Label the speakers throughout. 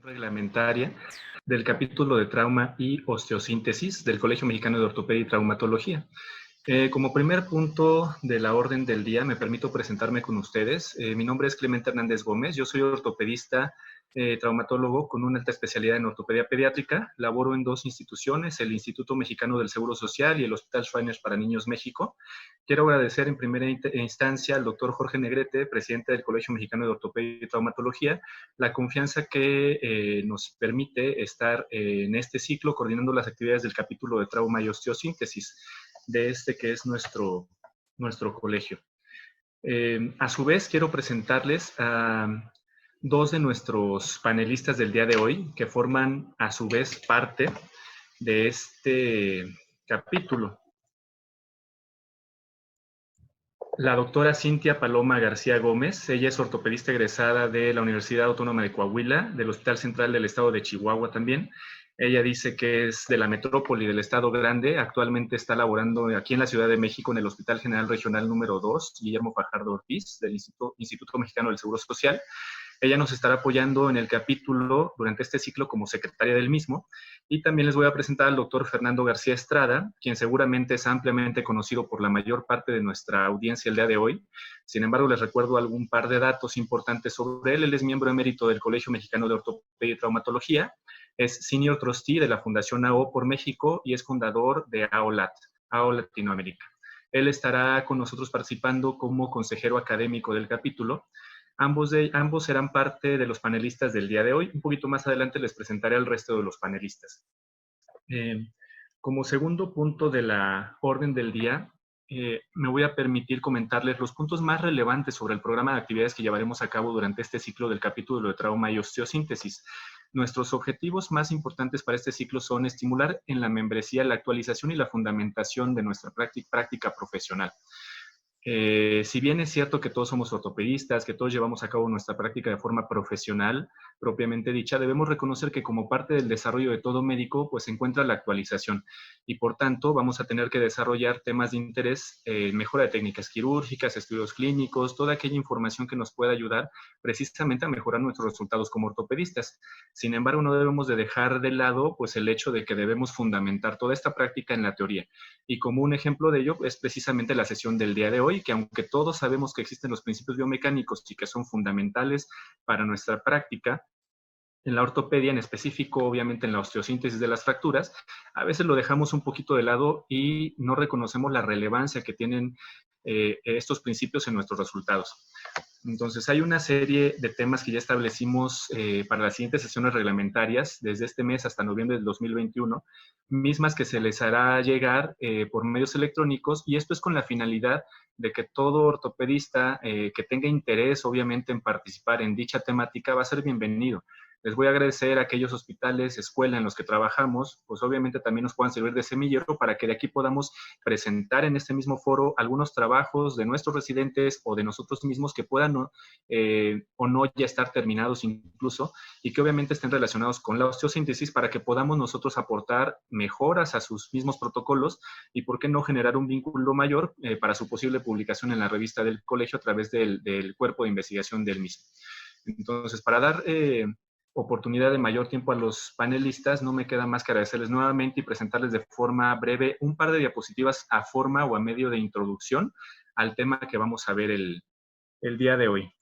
Speaker 1: reglamentaria del capítulo de trauma y osteosíntesis del Colegio Mexicano de Ortopedia y Traumatología. Como primer punto de la orden del día, me permito presentarme con ustedes. Mi nombre es Clemente Hernández Gómez, yo soy ortopedista traumatólogo con una alta especialidad en ortopedia pediátrica. Laboro en dos instituciones, el Instituto Mexicano del Seguro Social y el Hospital Shriners para Niños México. Quiero agradecer en primera instancia al doctor Jorge Negrete, presidente del Colegio Mexicano de Ortopedia y Traumatología, la confianza que nos permite estar en este ciclo coordinando las actividades del capítulo de trauma y osteosíntesis de este que es nuestro colegio. A su vez, quiero presentarles a dos de nuestros panelistas del día de hoy, que forman a su vez parte de este capítulo. La doctora Cintia Paloma García Gómez, ella es ortopedista egresada de la Universidad Autónoma de Coahuila, del Hospital Central del Estado de Chihuahua también. Ella dice que es de la metrópoli del Estado Grande, actualmente está laborando aquí en la Ciudad de México en el Hospital General Regional número 2, Guillermo Fajardo Ortiz, del Instituto Mexicano del Seguro Social. Ella nos estará apoyando en el capítulo durante este ciclo como secretaria del mismo. Y también les voy a presentar al doctor Fernando García Estrada, quien seguramente es ampliamente conocido por la mayor parte de nuestra audiencia el día de hoy. Sin embargo, les recuerdo algún par de datos importantes sobre él. Él es miembro emérito del Colegio Mexicano de Ortopedia y Traumatología, es Senior Trustee de la Fundación AO por México y es fundador de AOLAT, AO Latinoamérica. Él estará con nosotros participando como consejero académico del capítulo. Ambos serán parte de los panelistas del día de hoy. Un poquito más adelante les presentaré al resto de los panelistas. Como segundo punto de la orden del día, me voy a permitir comentarles los puntos más relevantes sobre el programa de actividades que llevaremos a cabo durante este ciclo del capítulo de trauma y osteosíntesis. Nuestros objetivos más importantes para este ciclo son estimular en la membresía la actualización y la fundamentación de nuestra práctica profesional. Si bien es cierto que todos somos ortopedistas, que todos llevamos a cabo nuestra práctica de forma profesional, propiamente dicha, debemos reconocer que como parte del desarrollo de todo médico, pues se encuentra la actualización y por tanto vamos a tener que desarrollar temas de interés, mejora de técnicas quirúrgicas, estudios clínicos, toda aquella información que nos pueda ayudar precisamente a mejorar nuestros resultados como ortopedistas. Sin embargo, no debemos de dejar de lado pues el hecho de que debemos fundamentar toda esta práctica en la teoría. Y como un ejemplo de ello es precisamente la sesión del día de hoy, que aunque todos sabemos que existen los principios biomecánicos y que son fundamentales para nuestra práctica, en la ortopedia, en específico, obviamente en la osteosíntesis de las fracturas, a veces lo dejamos un poquito de lado y no reconocemos la relevancia que tienen estos principios en nuestros resultados. Entonces, hay una serie de temas que ya establecimos para las siguientes sesiones reglamentarias, desde este mes hasta noviembre del 2021, mismas que se les hará llegar por medios electrónicos, y esto es con la finalidad de que todo ortopedista que tenga interés, obviamente, en participar en dicha temática va a ser bienvenido. Les voy a agradecer a aquellos hospitales, escuelas en los que trabajamos, pues obviamente también nos puedan servir de semillero para que de aquí podamos presentar en este mismo foro algunos trabajos de nuestros residentes o de nosotros mismos que puedan o no ya estar terminados incluso y que obviamente estén relacionados con la osteosíntesis para que podamos nosotros aportar mejoras a sus mismos protocolos y por qué no generar un vínculo mayor para su posible publicación en la revista del colegio a través del cuerpo de investigación del mismo. Entonces, para dar oportunidad de mayor tiempo a los panelistas, no me queda más que agradecerles nuevamente y presentarles de forma breve un par de diapositivas a forma o a medio de introducción al tema que vamos a ver el día de hoy.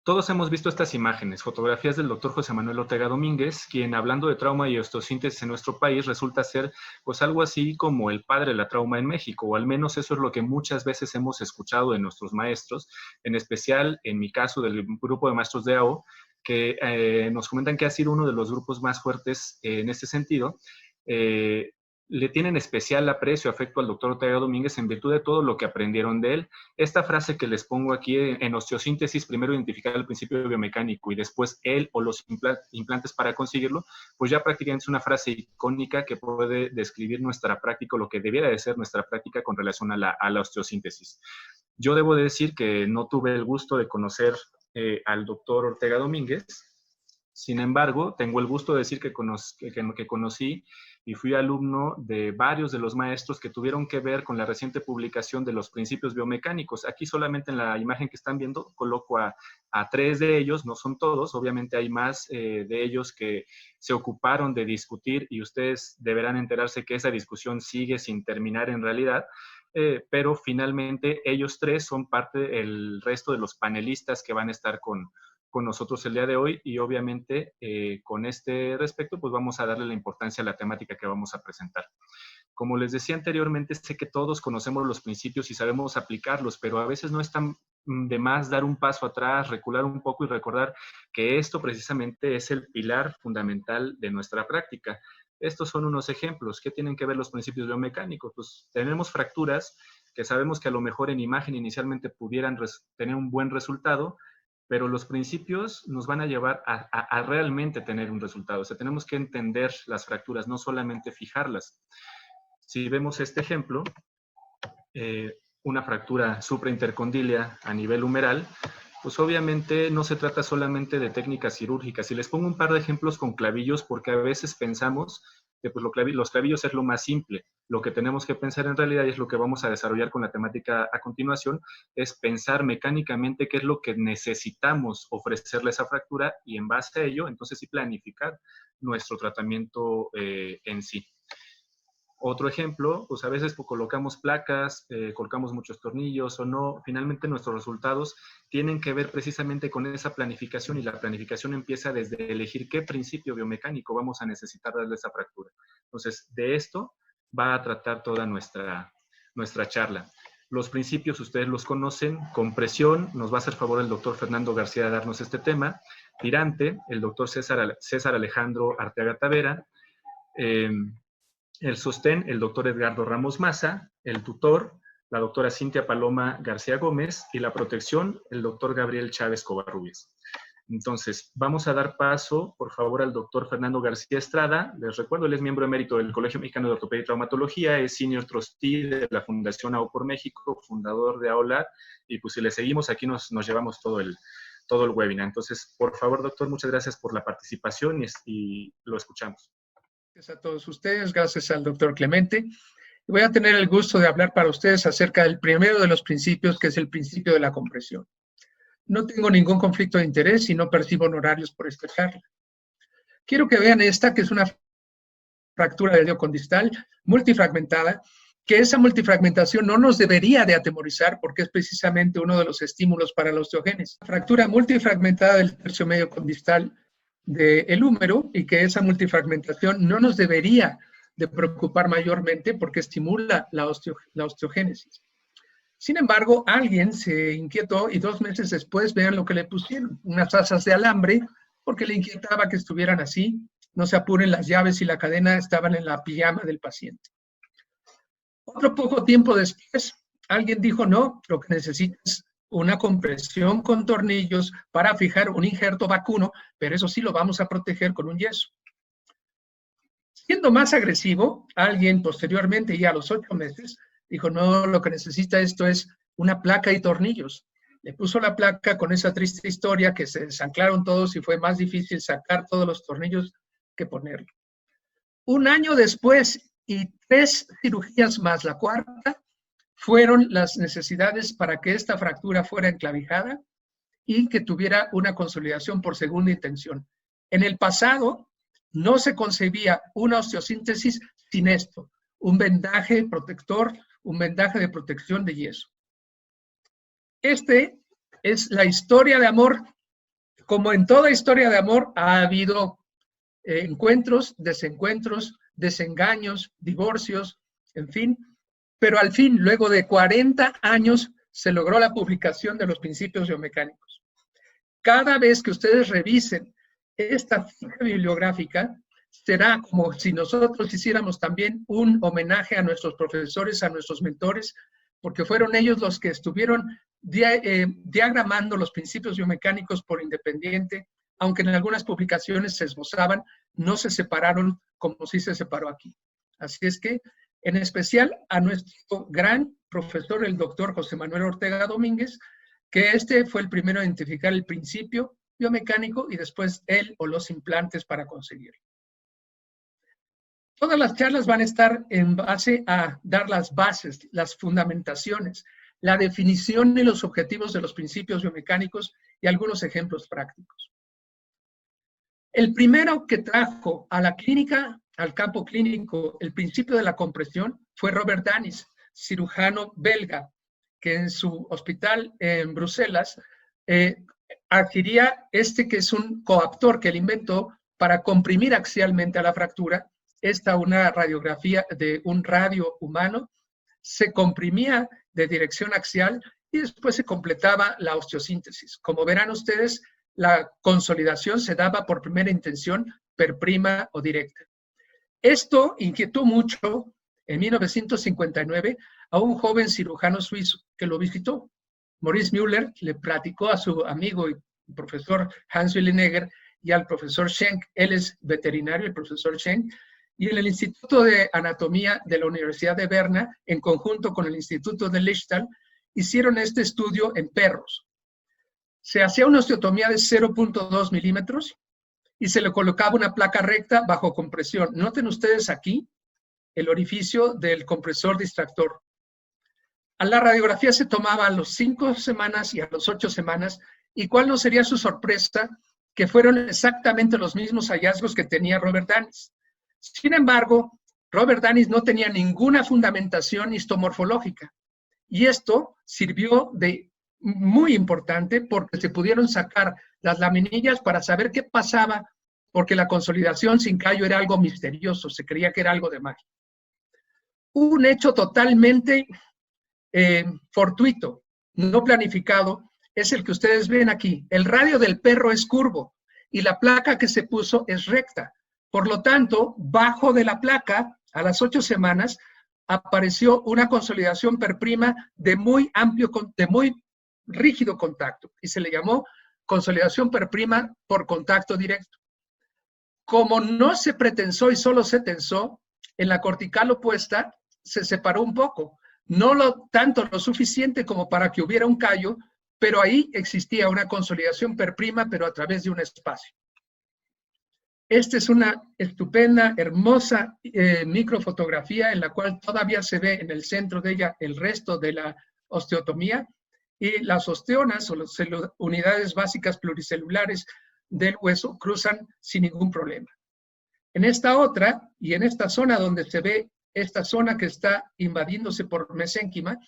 Speaker 1: Todos hemos visto estas imágenes, fotografías del doctor José Manuel Ortega Domínguez, quien hablando de trauma y osteosíntesis en nuestro país resulta ser pues algo así como el padre de la trauma en México, o al menos eso es lo que muchas veces hemos escuchado de nuestros maestros, en especial en mi caso del grupo de maestros de AO, que nos comentan que ha sido uno de los grupos más fuertes en este sentido. Le tienen especial aprecio, afecto al doctor Ortega Domínguez en virtud de todo lo que aprendieron de él. Esta frase que les pongo aquí en osteosíntesis, primero identificar el principio biomecánico y después él o los implantes para conseguirlo, pues ya prácticamente es una frase icónica que puede describir nuestra práctica, o lo que debiera de ser nuestra práctica con relación a la osteosíntesis. Yo debo decir que no tuve el gusto de conocer al doctor Ortega Domínguez. Sin embargo, tengo el gusto de decir que conocí y fui alumno de varios de los maestros que tuvieron que ver con la reciente publicación de los principios biomecánicos. Aquí solamente en la imagen que están viendo coloco a 3 de ellos, no son todos, obviamente hay más de ellos que se ocuparon de discutir y ustedes deberán enterarse que esa discusión sigue sin terminar en realidad. Pero finalmente ellos 3 son parte del resto de los panelistas que van a estar con nosotros el día de hoy y obviamente con este respecto pues vamos a darle la importancia a la temática que vamos a presentar. Como les decía anteriormente, sé que todos conocemos los principios y sabemos aplicarlos, pero a veces no es tan de más dar un paso atrás, recular un poco y recordar que esto precisamente es el pilar fundamental de nuestra práctica. Estos son unos ejemplos. ¿Qué tienen que ver los principios biomecánicos? Pues tenemos fracturas que sabemos que a lo mejor en imagen inicialmente pudieran tener un buen resultado, pero los principios nos van a llevar a realmente tener un resultado. O sea, tenemos que entender las fracturas, no solamente fijarlas. Si vemos este ejemplo, una fractura supraintercondilia a nivel humeral, pues obviamente no se trata solamente de técnicas quirúrgicas. Y les pongo un par de ejemplos con clavillos porque a veces pensamos que pues, los clavillos es lo más simple. Lo que tenemos que pensar en realidad, y es lo que vamos a desarrollar con la temática a continuación, es pensar mecánicamente qué es lo que necesitamos ofrecerle a esa fractura y en base a ello, entonces sí planificar nuestro tratamiento en sí. Otro ejemplo, pues a veces colocamos placas, colocamos muchos tornillos o no. Finalmente nuestros resultados tienen que ver precisamente con esa planificación y la planificación empieza desde elegir qué principio biomecánico vamos a necesitar darle a esa fractura. Entonces, de esto va a tratar toda nuestra charla. Los principios ustedes los conocen. Compresión, nos va a hacer favor el doctor Fernando García de darnos este tema. Tirante, el doctor César Alejandro Arteaga Tavera. El sostén, el doctor Edgardo Ramos Maza. El tutor, la doctora Cintia Paloma García Gómez. Y la protección, el doctor Gabriel Chávez Covarrubias. Entonces, vamos a dar paso, por favor, al doctor Fernando García Estrada. Les recuerdo, él es miembro emérito del Colegio Mexicano de Ortopedia y Traumatología, es senior trustee de la Fundación AO por México, fundador de AOLAR, y pues si le seguimos, aquí nos llevamos todo el webinar. Entonces, por favor, doctor, muchas gracias por la participación y lo escuchamos.
Speaker 2: Gracias a todos ustedes, gracias al doctor Clemente. Voy a tener el gusto de hablar para ustedes acerca del primero de los principios, que es el principio de la compresión. No tengo ningún conflicto de interés y no percibo honorarios por esta charla. Quiero que vean esta, que es una fractura del dedo condistal multifragmentada, que esa multifragmentación no nos debería de atemorizar porque es precisamente uno de los estímulos para la osteogénesis. Fractura multifragmentada del tercio medio condistal del húmero y que esa multifragmentación no nos debería de preocupar mayormente porque estimula la osteogénesis. Sin embargo, alguien se inquietó y 2 meses después, vean lo que le pusieron, unas asas de alambre, porque le inquietaba que estuvieran así. No se apuren, las llaves y la cadena estaban en la pijama del paciente. Otro poco tiempo después, alguien dijo, no, lo que necesita es una compresión con tornillos para fijar un injerto vacuno, pero eso sí lo vamos a proteger con un yeso. Siendo más agresivo, alguien posteriormente, ya a los 8 meses, dijo, no, lo que necesita esto es una placa y tornillos. Le puso la placa con esa triste historia que se desanclaron todos y fue más difícil sacar todos los tornillos que ponerlo. 1 año después y 3 cirugías más, la cuarta, fueron las necesidades para que esta fractura fuera enclavijada y que tuviera una consolidación por segunda intención. En el pasado no se concebía una osteosíntesis sin esto, un vendaje protector, un vendaje de protección de yeso. Este es la historia de amor. Como en toda historia de amor ha habido encuentros, desencuentros, desengaños, divorcios, en fin, pero al fin, luego de 40 años, se logró la publicación de los principios biomecánicos. Cada vez que ustedes revisen esta ficha bibliográfica, será como si nosotros hiciéramos también un homenaje a nuestros profesores, a nuestros mentores, porque fueron ellos los que estuvieron diagramando los principios biomecánicos por independiente, aunque en algunas publicaciones se esbozaban, no se separaron como sí se separó aquí. Así es que, en especial a nuestro gran profesor, el doctor José Manuel Ortega Domínguez, que este fue el primero a identificar el principio biomecánico y después él o los implantes para conseguirlo. Todas las charlas van a estar en base a dar las bases, las fundamentaciones, la definición y los objetivos de los principios biomecánicos y algunos ejemplos prácticos. El primero que trajo a la clínica, al campo clínico, el principio de la compresión fue Robert Danis, cirujano belga, que en su hospital en Bruselas adquiría que es un coaptor que él inventó para comprimir axialmente a la fractura. Una radiografía de un radio humano, se comprimía de dirección axial y después se completaba la osteosíntesis. Como verán ustedes, la consolidación se daba por primera intención per prima o directa. Esto inquietó mucho en 1959 a un joven cirujano suizo que lo visitó. Maurice Müller le platicó a su amigo y profesor Hans Willenegger y al profesor Schenk, él es veterinario, el profesor Schenk, y en el Instituto de Anatomía de la Universidad de Berna, en conjunto con el Instituto de Liechtenstein, hicieron este estudio en perros. Se hacía una osteotomía de 0.2 milímetros y se le colocaba una placa recta bajo compresión. Noten ustedes aquí el orificio del compresor distractor. A la radiografía se tomaba a las 5 semanas y a las 8 semanas, y cuál no sería su sorpresa que fueron exactamente los mismos hallazgos que tenía Robert Danis. Sin embargo, Robert Danis no tenía ninguna fundamentación histomorfológica, y esto sirvió de muy importante porque se pudieron sacar las laminillas para saber qué pasaba, porque la consolidación sin callo era algo misterioso, se creía que era algo de magia. Un hecho totalmente fortuito, no planificado, es el que ustedes ven aquí. El radio del perro es curvo y la placa que se puso es recta. Por lo tanto, bajo de la placa, a las 8 semanas, apareció una consolidación per prima de muy rígido contacto y se le llamó consolidación per prima por contacto directo. Como no se pretensó y solo se tensó, en la cortical opuesta se separó un poco, no tanto lo suficiente como para que hubiera un callo, pero ahí existía una consolidación per prima, pero a través de un espacio. Esta es una estupenda, hermosa microfotografía en la cual todavía se ve en el centro de ella el resto de la osteotomía y las osteonas o las unidades básicas pluricelulares del hueso cruzan sin ningún problema. En esta otra y en esta zona donde se ve esta zona que está invadiéndose por mesénquima,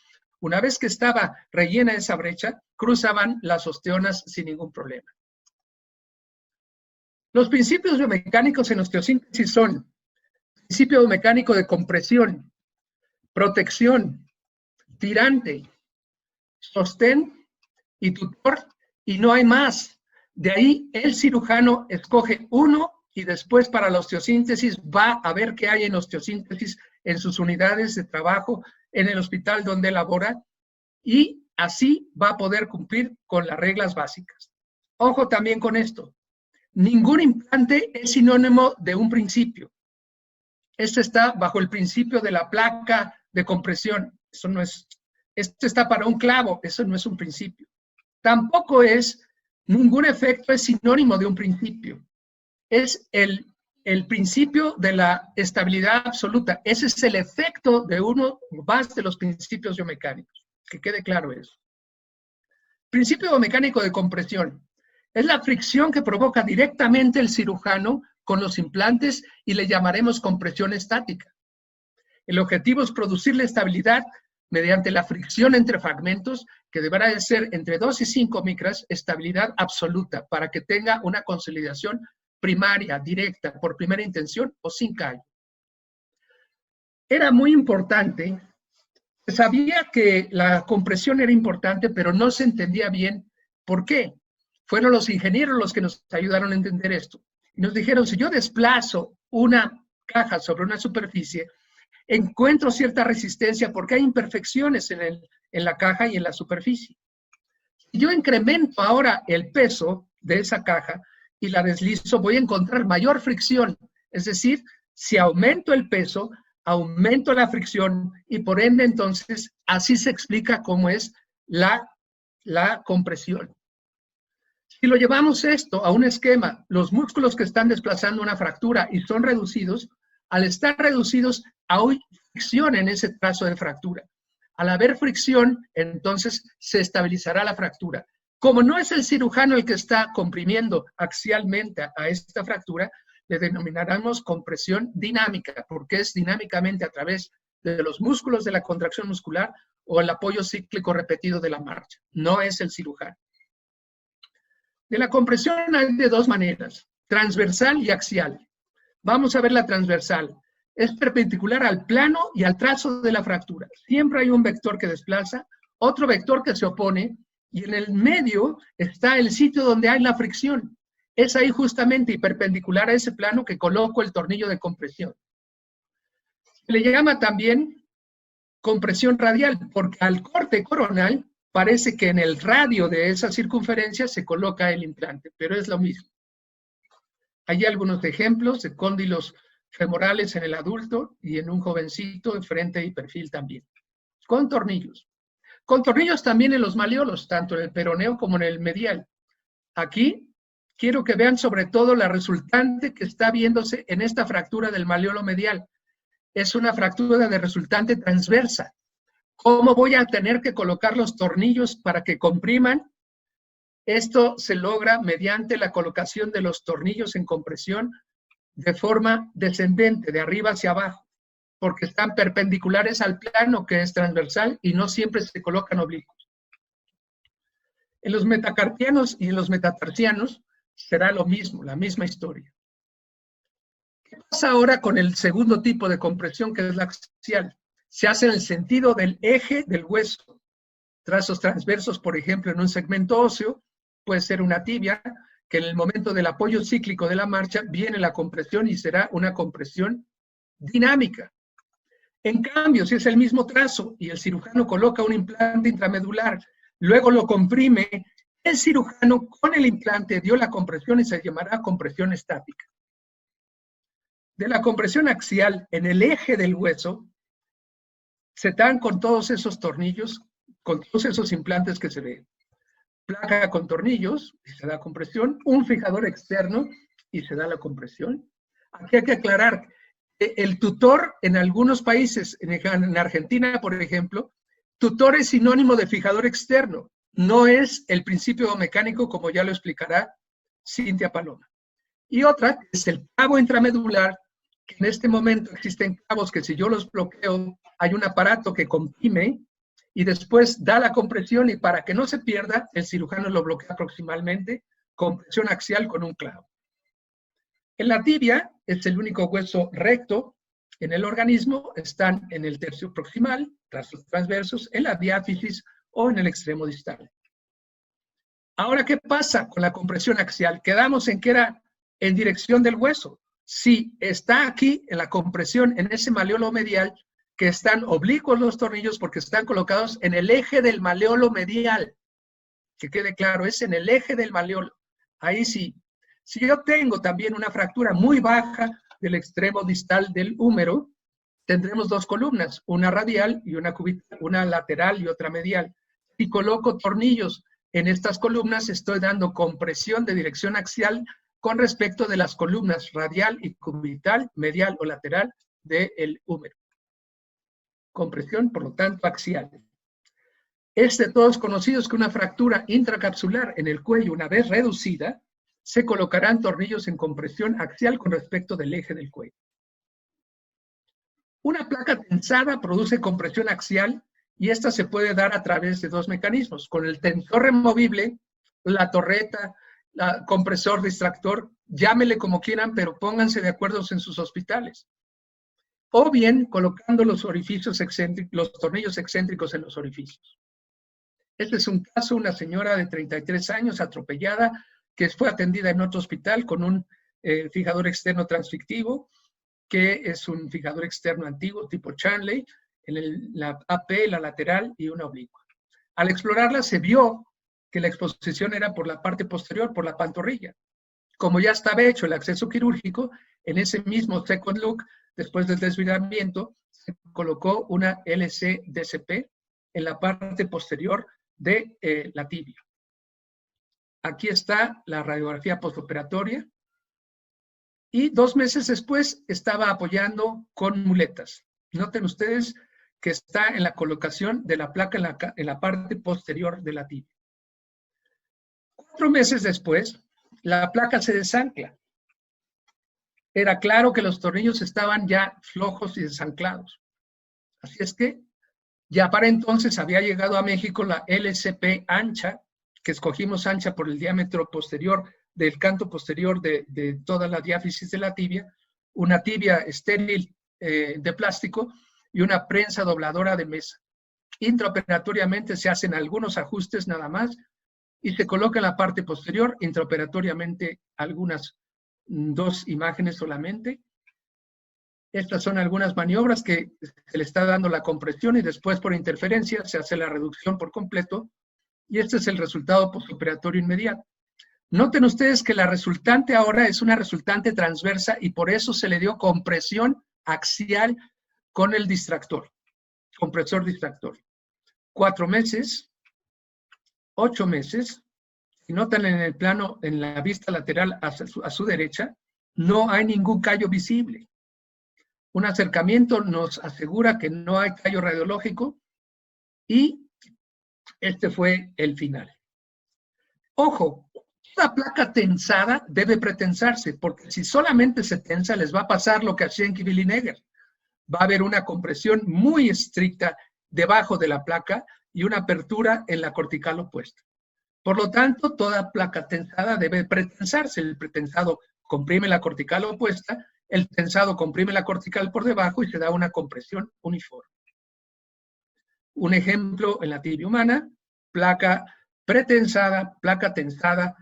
Speaker 2: una vez que estaba rellena esa brecha, cruzaban las osteonas sin ningún problema. Los principios biomecánicos en osteosíntesis son principio biomecánico de compresión, protección, tirante, sostén y tutor, y no hay más. De ahí el cirujano escoge uno y después para la osteosíntesis va a ver qué hay en osteosíntesis en sus unidades de trabajo, en el hospital donde labora, y así va a poder cumplir con las reglas básicas. Ojo también con esto. Ningún implante es sinónimo de un principio. Este está bajo el principio de la placa de compresión. Eso no es, esto está para un clavo, eso no es un principio. Tampoco ningún efecto es sinónimo de un principio. Es el principio de la estabilidad absoluta. Ese es el efecto de uno más de los principios biomecánicos. Que quede claro eso. Principio biomecánico de compresión. Es la fricción que provoca directamente el cirujano con los implantes y le llamaremos compresión estática. El objetivo es producir la estabilidad mediante la fricción entre fragmentos, que deberá de ser entre 2 y 5 micras, estabilidad absoluta, para que tenga una consolidación primaria, directa, por primera intención o sin callo. Era muy importante, se sabía que la compresión era importante, pero no se entendía bien por qué. Fueron los ingenieros los que nos ayudaron a entender esto. Y nos dijeron, si yo desplazo una caja sobre una superficie, encuentro cierta resistencia porque hay imperfecciones en la caja y en la superficie. Si yo incremento ahora el peso de esa caja y la deslizo, voy a encontrar mayor fricción. Es decir, si aumento el peso, aumento la fricción y por ende entonces así se explica cómo es la compresión. Si lo llevamos esto a un esquema, los músculos que están desplazando una fractura y son reducidos, Al estar reducidos, hay fricción en ese trazo de fractura. Al haber fricción, entonces se estabilizará la fractura. Como no es el cirujano el que está comprimiendo axialmente a esta fractura, le denominaremos compresión dinámica, porque es dinámicamente a través de los músculos de la contracción muscular o el apoyo cíclico repetido de la marcha. No es el cirujano. De la compresión hay de dos maneras, transversal y axial. Vamos a ver la transversal. Es perpendicular al plano y al trazo de la fractura. Siempre hay un vector que desplaza, otro vector que se opone, y en el medio está el sitio donde hay la fricción. Es ahí justamente y perpendicular a ese plano que coloco el tornillo de compresión. Se le llama también compresión radial, porque al corte coronal parece que en el radio de esa circunferencia se coloca el implante, pero es lo mismo. Hay algunos ejemplos de cóndilos femorales en el adulto y en un jovencito en frente y perfil también. Con tornillos. Con tornillos también en los maleolos, tanto en el peroneo como en el medial. Aquí quiero que vean sobre todo la resultante que está viéndose en esta fractura del maleolo medial. Es una fractura de resultante transversa. ¿Cómo voy a tener que colocar los tornillos para que compriman? Esto se logra mediante la colocación de los tornillos en compresión de forma descendente, de arriba hacia abajo, porque están perpendiculares al plano que es transversal y no siempre se colocan oblicuos. En los metacarpianos y en los metatarsianos será lo mismo, la misma historia. ¿Qué pasa ahora con el segundo tipo de compresión, que es la axial? Se hace en el sentido del eje del hueso. Trazos transversos, por ejemplo, en un segmento óseo, puede ser una tibia, que en el momento del apoyo cíclico de la marcha viene la compresión y será una compresión dinámica. En cambio, si es el mismo trazo y el cirujano coloca un implante intramedular, luego lo comprime, el cirujano con el implante dio la compresión y se llamará compresión estática. De la compresión axial en el eje del hueso, se dan con todos esos tornillos, con todos esos implantes que se ven. Placa con tornillos y se da compresión, un fijador externo y se da la compresión. Aquí hay que aclarar que el tutor en algunos países, en Argentina, por ejemplo, tutor es sinónimo de fijador externo, no es el principio mecánico como ya lo explicará Cintia Paloma. Y otra es el cabo intramedular, que en este momento existen cabos que si yo los bloqueo, hay un aparato que comprime y después da la compresión y para que no se pierda, el cirujano lo bloquea proximalmente, compresión axial con un clavo. En la tibia es el único hueso recto en el organismo, están en el tercio proximal, trazos transversos, en la diáfisis o en el extremo distal. Ahora, ¿qué pasa con la compresión axial? Quedamos en que era en dirección del hueso. Si está aquí en la compresión, en ese maleolo medial, que están oblicuos los tornillos porque están colocados en el eje del maleolo medial. Que quede claro, es en el eje del maleolo. Ahí sí. Si yo tengo también una fractura muy baja del extremo distal del húmero, tendremos dos columnas, una radial y una cubital, una lateral y otra medial. Si coloco tornillos en estas columnas, estoy dando compresión de dirección axial con respecto de las columnas radial y cubital, medial o lateral del húmero. Compresión, por lo tanto, axial. Es de todos conocidos que una fractura intracapsular en el cuello, una vez reducida, se colocarán tornillos en compresión axial con respecto del eje del cuello. Una placa tensada produce compresión axial y esta se puede dar a través de dos mecanismos, con el tensor removible, la torreta, el compresor distractor, llámele como quieran, pero pónganse de acuerdo en sus hospitales. O bien colocando los orificios excéntricos, los tornillos excéntricos en los orificios. Este es un caso, una señora de 33 años atropellada que fue atendida en otro hospital con un fijador externo transfictivo, que es un fijador externo antiguo tipo Chanley, en la AP, la lateral y una oblicua. Al explorarla se vio que la exposición era por la parte posterior, por la pantorrilla. Como ya estaba hecho el acceso quirúrgico, en ese mismo second look, después del desviramiento, se colocó una LC-DCP en la parte posterior de la tibia. Aquí está la radiografía postoperatoria. y 2 meses después estaba apoyando con muletas. Noten ustedes que está en la colocación de la placa en la parte posterior de la tibia. 4 meses después, la placa se desancla. Era claro que los tornillos estaban ya flojos y desanclados. Así es que ya para entonces había llegado a México la LCP ancha, que escogimos ancha por el diámetro posterior del canto posterior de toda la diáfisis de la tibia, una tibia estéril de plástico y una prensa dobladora de mesa. Intraoperatoriamente se hacen algunos ajustes nada más y se coloca en la parte posterior, intraoperatoriamente algunas 2 imágenes solamente. Estas son algunas maniobras que se le está dando la compresión y después por interferencia se hace la reducción por completo y este es el resultado postoperatorio inmediato. Noten ustedes que la resultante ahora es una resultante transversa y por eso se le dio compresión axial con el distractor, compresor distractor. 4 meses, 8 meses, si notan en el plano, en la vista lateral a su derecha, no hay ningún callo visible. Un acercamiento nos asegura que no hay callo radiológico y este fue el final. Ojo, la placa tensada debe pretensarse, porque si solamente se tensa les va a pasar lo que a Schenck y Billinegger. Va a haber una compresión muy estricta debajo de la placa y una apertura en la cortical opuesta. Por lo tanto, toda placa tensada debe pretensarse. El pretensado comprime la cortical opuesta, el tensado comprime la cortical por debajo y se da una compresión uniforme. Un ejemplo en la tibia humana, placa pretensada, placa tensada.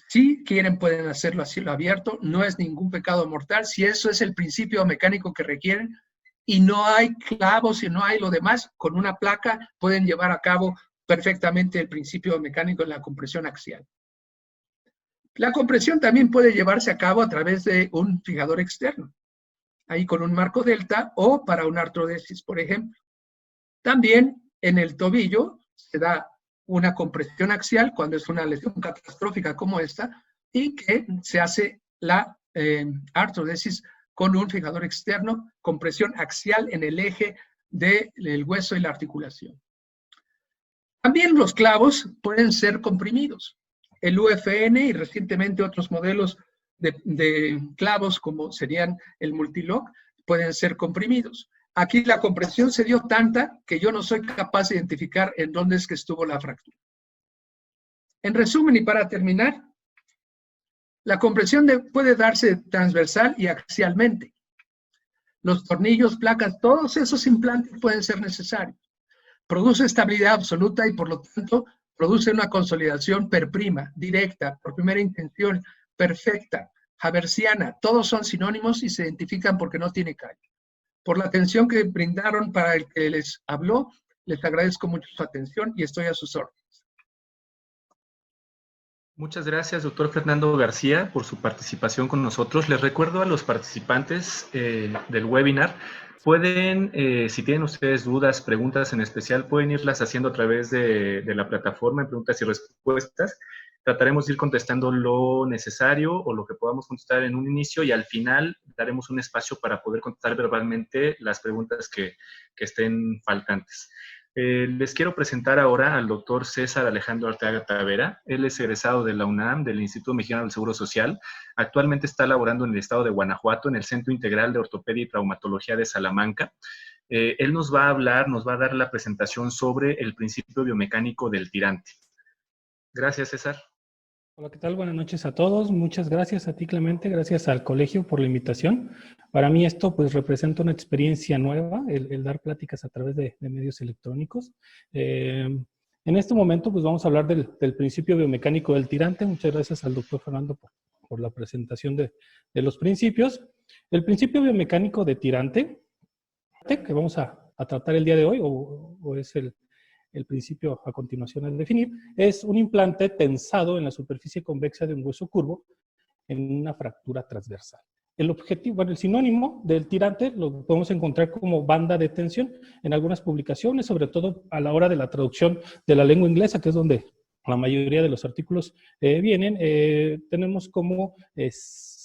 Speaker 2: Si quieren pueden hacerlo a cielo abierto, no es ningún pecado mortal. Si eso es el principio mecánico que requieren y no hay clavos y no hay lo demás, con una placa pueden llevar a cabo perfectamente el principio mecánico en la compresión axial. La compresión también puede llevarse a cabo a través de un fijador externo, ahí con un marco delta o para una artrodesis, por ejemplo. También en el tobillo se da una compresión axial cuando es una lesión catastrófica como esta y que se hace la artrodesis con un fijador externo, compresión axial en el eje del hueso y la articulación. También los clavos pueden ser comprimidos. El UFN y recientemente otros modelos de clavos como serían el Multilock pueden ser comprimidos. Aquí la compresión se dio tanta que yo no soy capaz de identificar en dónde es que estuvo la fractura. En resumen y para terminar, la compresión puede darse transversal y axialmente. Los tornillos, placas, todos esos implantes pueden ser necesarios. Produce estabilidad absoluta y por lo tanto produce una consolidación per prima, directa, por primera intención, perfecta, haversiana. Todos son sinónimos y se identifican porque no tiene callo. Por la atención que brindaron para el que les habló, les agradezco mucho su atención y estoy a sus órdenes.
Speaker 1: Muchas gracias, doctor Fernando García, por su participación con nosotros. Les recuerdo a los participantes del webinar, pueden, si tienen ustedes dudas, preguntas en especial, pueden irlas haciendo a través de la plataforma en preguntas y respuestas. Trataremos de ir contestando lo necesario o lo que podamos contestar en un inicio y al final daremos un espacio para poder contestar verbalmente las preguntas que estén faltantes. Les quiero presentar ahora al doctor César Alejandro Arteaga Tavera. Él es egresado de la UNAM, del Instituto Mexicano del Seguro Social. Actualmente está laborando en el estado de Guanajuato, en el Centro Integral de Ortopedia y Traumatología de Salamanca. Él nos va a hablar, nos va a dar la presentación sobre el principio biomecánico del tirante. Gracias, César.
Speaker 3: Hola, ¿qué tal? Buenas noches a todos. Muchas gracias a ti, Clemente. Gracias al colegio por la invitación. Para mí esto pues representa una experiencia nueva, el dar pláticas a través de medios electrónicos. En este momento pues vamos a hablar del principio biomecánico del tirante. Muchas gracias al doctor Fernando por la presentación de los principios. El principio biomecánico de tirante, que vamos a tratar el día de hoy, o es el principio a continuación al definir, es un implante tensado en la superficie convexa de un hueso curvo en una fractura transversal. El objetivo, bueno, el sinónimo del tirante lo podemos encontrar como banda de tensión en algunas publicaciones, sobre todo a la hora de la traducción de la lengua inglesa, que es donde la mayoría de los artículos vienen. Tenemos como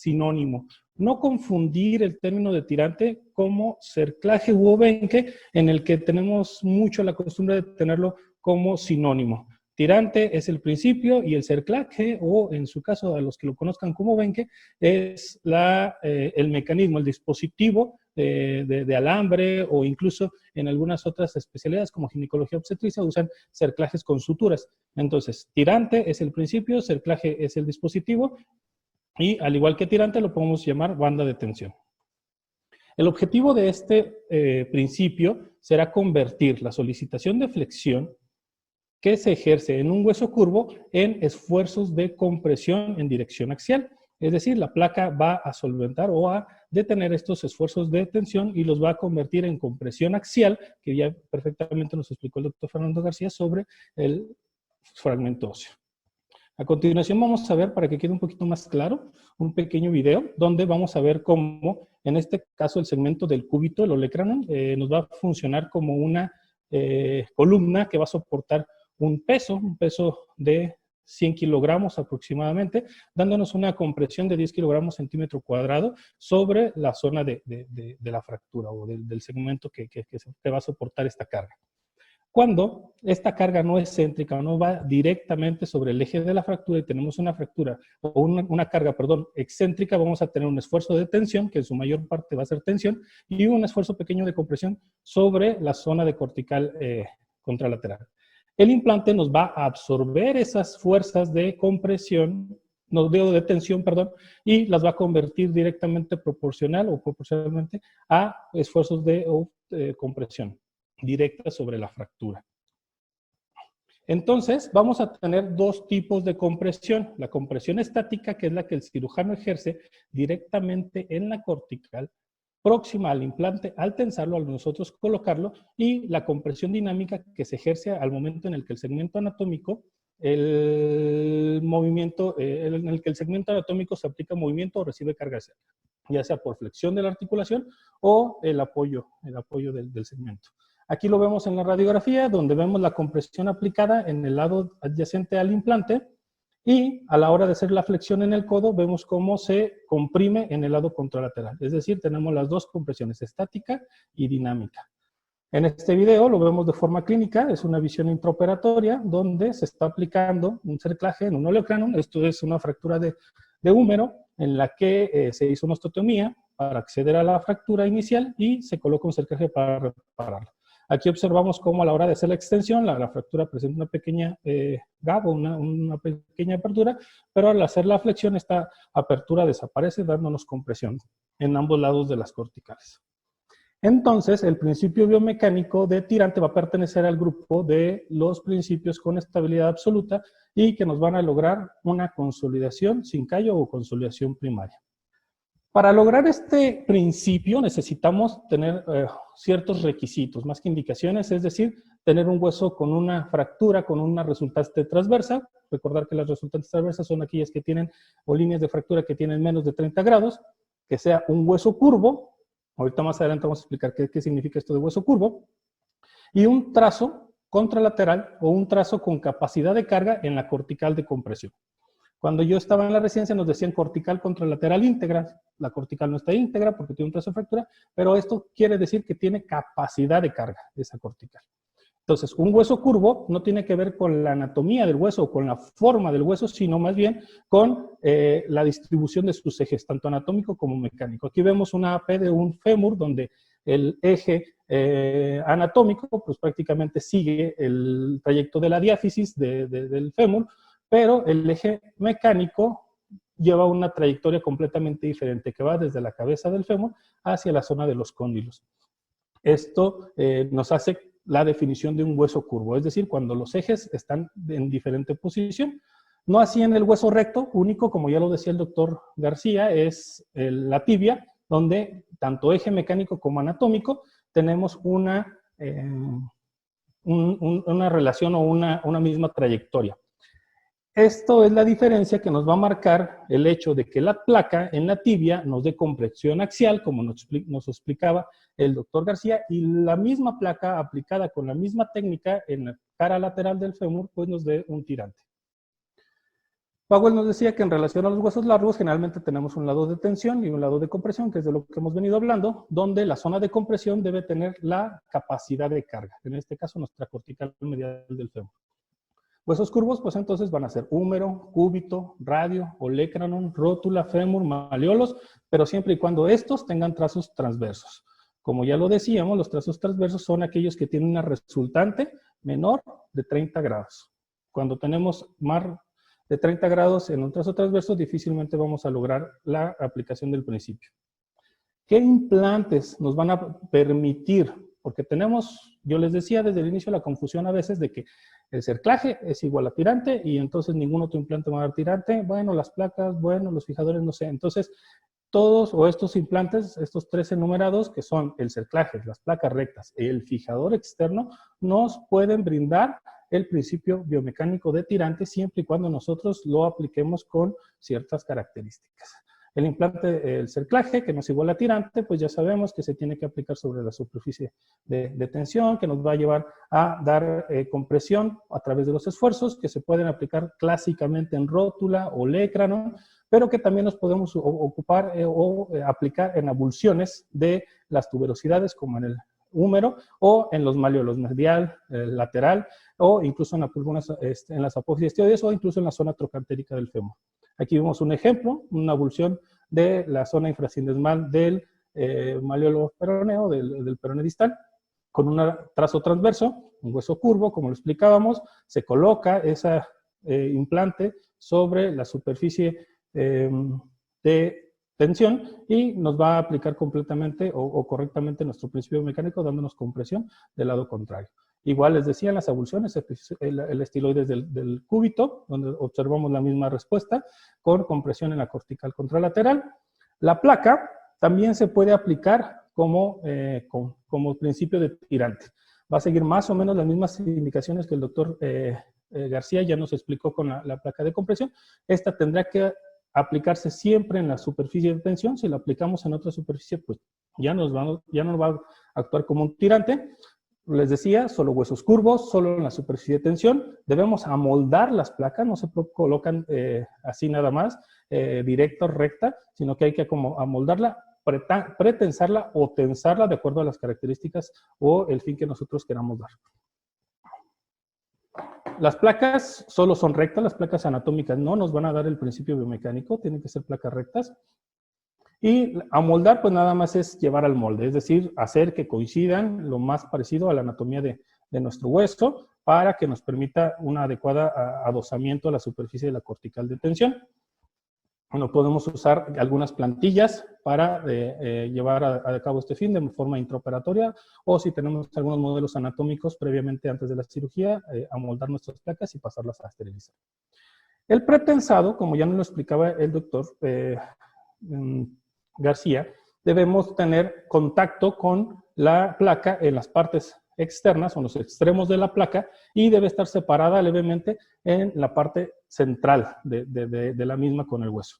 Speaker 3: sinónimo. No confundir el término de tirante como cerclaje u obenque, en el que tenemos mucho la costumbre de tenerlo como sinónimo. Tirante es el principio y el cerclaje, o en su caso, a los que lo conozcan como obenque, es el mecanismo, el dispositivo de alambre, o incluso en algunas otras especialidades como ginecología obstetricia usan cerclajes con suturas. Entonces, tirante es el principio, cerclaje es el dispositivo, y al igual que tirante lo podemos llamar banda de tensión. El objetivo de este principio será convertir la solicitación de flexión que se ejerce en un hueso curvo en esfuerzos de compresión en dirección axial. Es decir, la placa va a solventar o a detener estos esfuerzos de tensión y los va a convertir en compresión axial, que ya perfectamente nos explicó el doctor Fernando García sobre el fragmento óseo. A continuación vamos a ver, para que quede un poquito más claro, un pequeño video donde vamos a ver cómo, en este caso, el segmento del cúbito, el olecranon, nos va a funcionar como una columna que va a soportar un peso de 100 kilogramos aproximadamente, dándonos una compresión de 10 kilogramos centímetro cuadrado sobre la zona de la fractura o del segmento que va a soportar esta carga. Cuando esta carga no es céntrica o no va directamente sobre el eje de la fractura y tenemos una fractura o una carga, excéntrica, vamos a tener un esfuerzo de tensión, que en su mayor parte va a ser tensión, y un esfuerzo pequeño de compresión sobre la zona de cortical contralateral. El implante nos va a absorber esas fuerzas de compresión, de tensión, y las va a convertir directamente proporcionalmente a esfuerzos de compresión directa sobre la fractura. Entonces, vamos a tener dos tipos de compresión. La compresión estática, que es la que el cirujano ejerce directamente en la cortical, próxima al implante, al tensarlo, al nosotros colocarlo, y la compresión dinámica que se ejerce al momento en el que el segmento anatómico, en el que el segmento anatómico se aplica movimiento o recibe carga axial, ya sea por flexión de la articulación o el apoyo del segmento. Aquí lo vemos en la radiografía, donde vemos la compresión aplicada en el lado adyacente al implante, y a la hora de hacer la flexión en el codo, vemos cómo se comprime en el lado contralateral. Es decir, tenemos las dos compresiones, estática y dinámica. En este video lo vemos de forma clínica, es una visión intraoperatoria, donde se está aplicando un cerclaje en un olecranon. Esto es una fractura de húmero, en la que se hizo una osteotomía para acceder a la fractura inicial y se coloca un cerclaje para repararla. Aquí observamos cómo a la hora de hacer la extensión, la fractura presenta una pequeña gap, una pequeña apertura, pero al hacer la flexión, esta apertura desaparece, dándonos compresión en ambos lados de las corticales. Entonces, el principio biomecánico de tirante va a pertenecer al grupo de los principios con estabilidad absoluta y que nos van a lograr una consolidación sin callo o consolidación primaria. Para lograr este principio necesitamos tener ciertos requisitos, más que indicaciones, es decir, tener un hueso con una fractura, con una resultante transversa. Recordar que las resultantes transversas son aquellas que tienen, o líneas de fractura que tienen menos de 30 grados, que sea un hueso curvo. Ahorita más adelante vamos a explicar qué significa esto de hueso curvo, y un trazo contralateral o un trazo con capacidad de carga en la cortical de compresión. Cuando yo estaba en la residencia nos decían cortical contralateral íntegra. La cortical no está íntegra porque tiene un trazo de fractura, pero esto quiere decir que tiene capacidad de carga esa cortical. Entonces, un hueso curvo no tiene que ver con la anatomía del hueso o con la forma del hueso, sino más bien con la distribución de sus ejes, tanto anatómico como mecánico. Aquí vemos una AP de un fémur donde el eje anatómico pues prácticamente sigue el trayecto de la diáfisis del fémur, pero el eje mecánico lleva una trayectoria completamente diferente, que va desde la cabeza del fémur hacia la zona de los cóndilos. Esto nos hace la definición de un hueso curvo, es decir, cuando los ejes están en diferente posición. No así en el hueso recto, único, como ya lo decía el doctor García, es la tibia, donde tanto eje mecánico como anatómico tenemos una relación o una misma trayectoria. Esto es la diferencia que nos va a marcar el hecho de que la placa en la tibia nos dé compresión axial, como nos explicaba el doctor García, y la misma placa aplicada con la misma técnica en la cara lateral del fémur, pues nos dé un tirante. Powell nos decía que en relación a los huesos largos, generalmente tenemos un lado de tensión y un lado de compresión, que es de lo que hemos venido hablando, donde la zona de compresión debe tener la capacidad de carga, en este caso nuestra cortical medial del fémur. Huesos curvos, pues entonces van a ser húmero, cúbito, radio, olecranon, rótula, fémur, malleolos, pero siempre y cuando estos tengan trazos transversos. Como ya lo decíamos, los trazos transversos son aquellos que tienen una resultante menor de 30 grados. Cuando tenemos más de 30 grados en un trazo transverso, difícilmente vamos a lograr la aplicación del principio. ¿Qué implantes nos van a permitir? Porque tenemos, yo les decía desde el inicio, la confusión a veces de que el cerclaje es igual a tirante y entonces ningún otro implante va a dar tirante. Bueno, las placas, bueno, los fijadores, no sé. Entonces, todos o estos implantes, estos 3 enumerados, que son el cerclaje, las placas rectas y el fijador externo, nos pueden brindar el principio biomecánico de tirante siempre y cuando nosotros lo apliquemos con ciertas características. El implante, el cerclaje, que nos igual a tirante, pues ya sabemos que se tiene que aplicar sobre la superficie de tensión, que nos va a llevar a dar compresión a través de los esfuerzos, que se pueden aplicar clásicamente en rótula o olecranon, pero que también nos podemos ocupar o aplicar en abulsiones de las tuberosidades, como en el húmero o en los malleolos medial, lateral, o incluso en en las apófisis estioides o incluso en la zona trocantérica del fémur. Aquí vemos un ejemplo, una abulsión de la zona infrasindesmal del malleolo peroneo, del perone distal, con un trazo transverso, un hueso curvo, como lo explicábamos, se coloca ese implante sobre la superficie de tensión y nos va a aplicar completamente o correctamente nuestro principio mecánico dándonos compresión del lado contrario. Igual les decía en las abulsiones, el estiloides del cúbito, donde observamos la misma respuesta con compresión en la cortical contralateral. La placa también se puede aplicar como principio de tirante. Va a seguir más o menos las mismas indicaciones que el doctor García ya nos explicó con la placa de compresión. Esta tendrá que aplicarse siempre en la superficie de tensión. Si la aplicamos en otra superficie, pues ya no va a actuar como un tirante. Les decía, solo huesos curvos, solo en la superficie de tensión. Debemos amoldar las placas, no se colocan así nada más, directa o recta, sino que hay que como amoldarla, pretensarla o tensarla de acuerdo a las características o el fin que nosotros queramos dar. Las placas solo son rectas, las placas anatómicas no nos van a dar el principio biomecánico, tienen que ser placas rectas. Y amoldar, pues nada más es llevar al molde, es decir, hacer que coincidan lo más parecido a la anatomía de nuestro hueso para que nos permita un adecuado adosamiento a la superficie de la cortical de tensión. Bueno, podemos usar algunas plantillas para llevar a cabo este fin de forma intraoperatoria, o si tenemos algunos modelos anatómicos previamente antes de la cirugía, amoldar nuestras placas y pasarlas a esterilizar. El pretensado, como ya nos lo explicaba el doctor García, debemos tener contacto con la placa en las partes externas o en los extremos de la placa y debe estar separada levemente en la parte central de la misma con el hueso.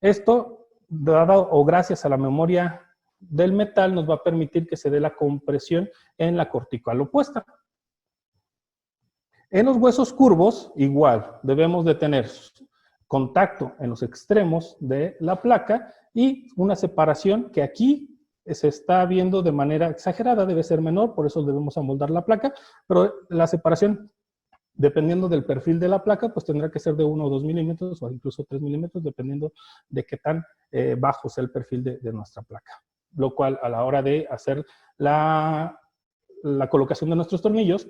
Speaker 3: Esto, dado o gracias a la memoria del metal, nos va a permitir que se dé la compresión en la cortical opuesta. En los huesos curvos, igual, debemos de tener contacto en los extremos de la placa y una separación que aquí se está viendo de manera exagerada, debe ser menor, por eso debemos amoldar la placa, pero la separación, dependiendo del perfil de la placa, pues tendrá que ser de 1 o 2 milímetros o incluso 3 milímetros, dependiendo de qué tan bajo sea el perfil de nuestra placa. Lo cual, a la hora de hacer la colocación de nuestros tornillos,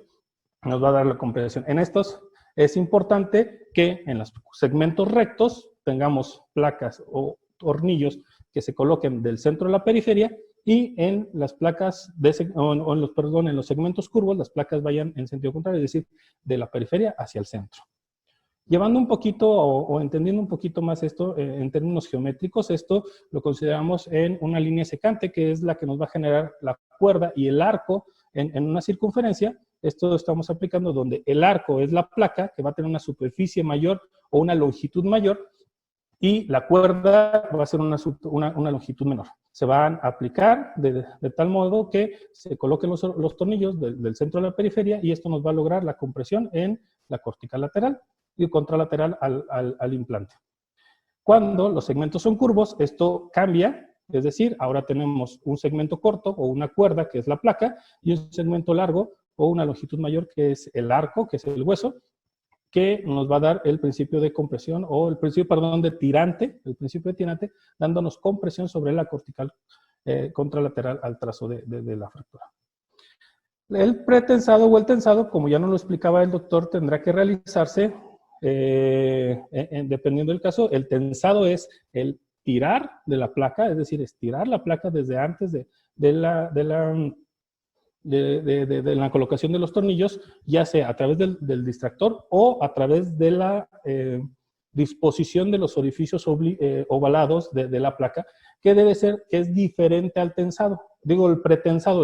Speaker 3: nos va a dar la compresión. En estos es importante que en los segmentos rectos tengamos placas o tornillos que se coloquen del centro a la periferia y en las placas, en los segmentos curvos, las placas vayan en sentido contrario, es decir, de la periferia hacia el centro. Llevando un poquito o entendiendo un poquito más esto en términos geométricos, esto lo consideramos en una línea secante, que es la que nos va a generar la cuerda y el arco en una circunferencia. Esto estamos aplicando donde el arco es la placa, que va a tener una superficie mayor o una longitud mayor, y la cuerda va a ser una longitud menor. Se van a aplicar de tal modo que se coloquen los tornillos del centro a la periferia y esto nos va a lograr la compresión en la cortical lateral y contralateral al implante. Cuando los segmentos son curvos, esto cambia, es decir, ahora tenemos un segmento corto o una cuerda, que es la placa, y un segmento largo o una longitud mayor, que es el arco, que es el hueso, que nos va a dar el principio de compresión, o el principio, perdón, de tirante, el principio de tirante, dándonos compresión sobre la cortical contralateral al trazo de la fractura. El pretensado o el tensado, como ya nos lo explicaba el doctor, tendrá que realizarse, dependiendo del caso. El tensado es el tirar de la placa, es decir, estirar la placa desde antes de la colocación de los tornillos, ya sea a través del distractor o a través de la disposición de los orificios ovalados de la placa, que debe ser, que es diferente al tensado. Digo, el pretensado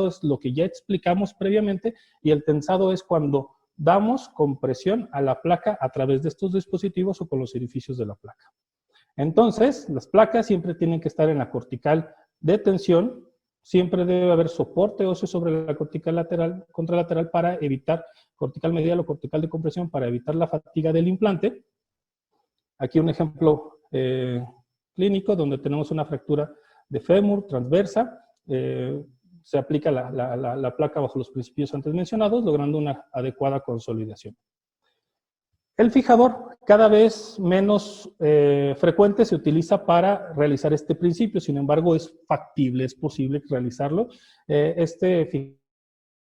Speaker 3: es lo que ya explicamos previamente, y el tensado es cuando damos compresión a la placa a través de estos dispositivos o con los orificios de la placa. Entonces, las placas siempre tienen que estar en la cortical de tensión. Siempre debe haber soporte óseo sobre la cortical lateral, contralateral, para evitar, cortical medial o cortical de compresión, para evitar la fatiga del implante. Aquí un ejemplo clínico donde tenemos una fractura de fémur transversa. Se aplica la placa bajo los principios antes mencionados, logrando una adecuada consolidación. El fijador, cada vez menos frecuente, se utiliza para realizar este principio. Sin embargo, es factible, es posible realizarlo. Este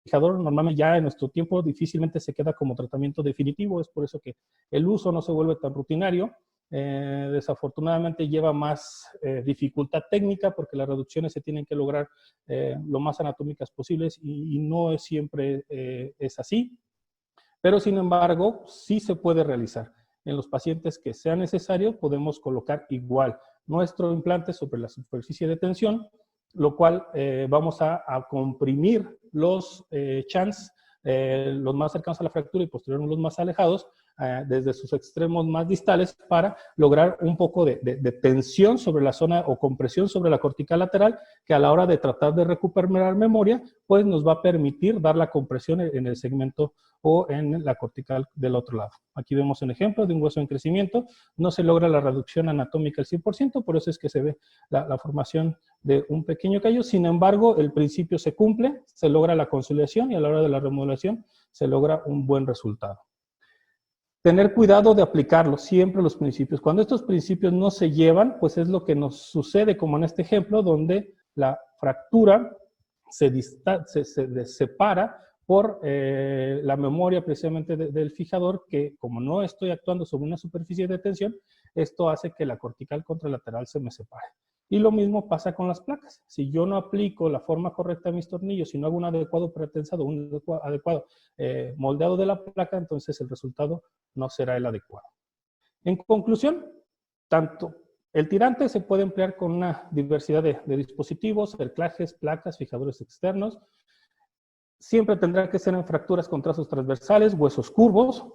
Speaker 3: fijador normalmente ya en nuestro tiempo difícilmente se queda como tratamiento definitivo. Es por eso que el uso no se vuelve tan rutinario. Desafortunadamente lleva más dificultad técnica, porque las reducciones se tienen que lograr lo más anatómicas posibles, y no es siempre es así. Pero, sin embargo, sí se puede realizar. En los pacientes que sea necesario, podemos colocar igual nuestro implante sobre la superficie de tensión, lo cual vamos a comprimir los chans, los más cercanos a la fractura y posteriormente los más alejados, desde sus extremos más distales, para lograr un poco de tensión sobre la zona, o compresión sobre la cortical lateral, que a la hora de tratar de recuperar memoria, pues nos va a permitir dar la compresión en el segmento o en la cortical del otro lado. Aquí vemos un ejemplo de un hueso en crecimiento. No se logra la reducción anatómica al 100%, por eso es que se ve la formación de un pequeño callo. Sin embargo, el principio se cumple, se logra la consolidación, y a la hora de la remodelación se logra un buen resultado. Tener cuidado de aplicarlos siempre los principios. Cuando estos principios no se llevan, pues es lo que nos sucede, como en este ejemplo, donde la fractura se separa por la memoria precisamente del fijador, que como no estoy actuando sobre una superficie de tensión, esto hace que la cortical contralateral se me separe. Y lo mismo pasa con las placas. Si yo no aplico la forma correcta de mis tornillos, si no hago un adecuado pretensado, un adecuado moldeado de la placa, entonces el resultado no será el adecuado. En conclusión, tanto el tirante se puede emplear con una diversidad de dispositivos, cerclajes, placas, fijadores externos. Siempre tendrá que ser en fracturas con trazos transversales, huesos curvos,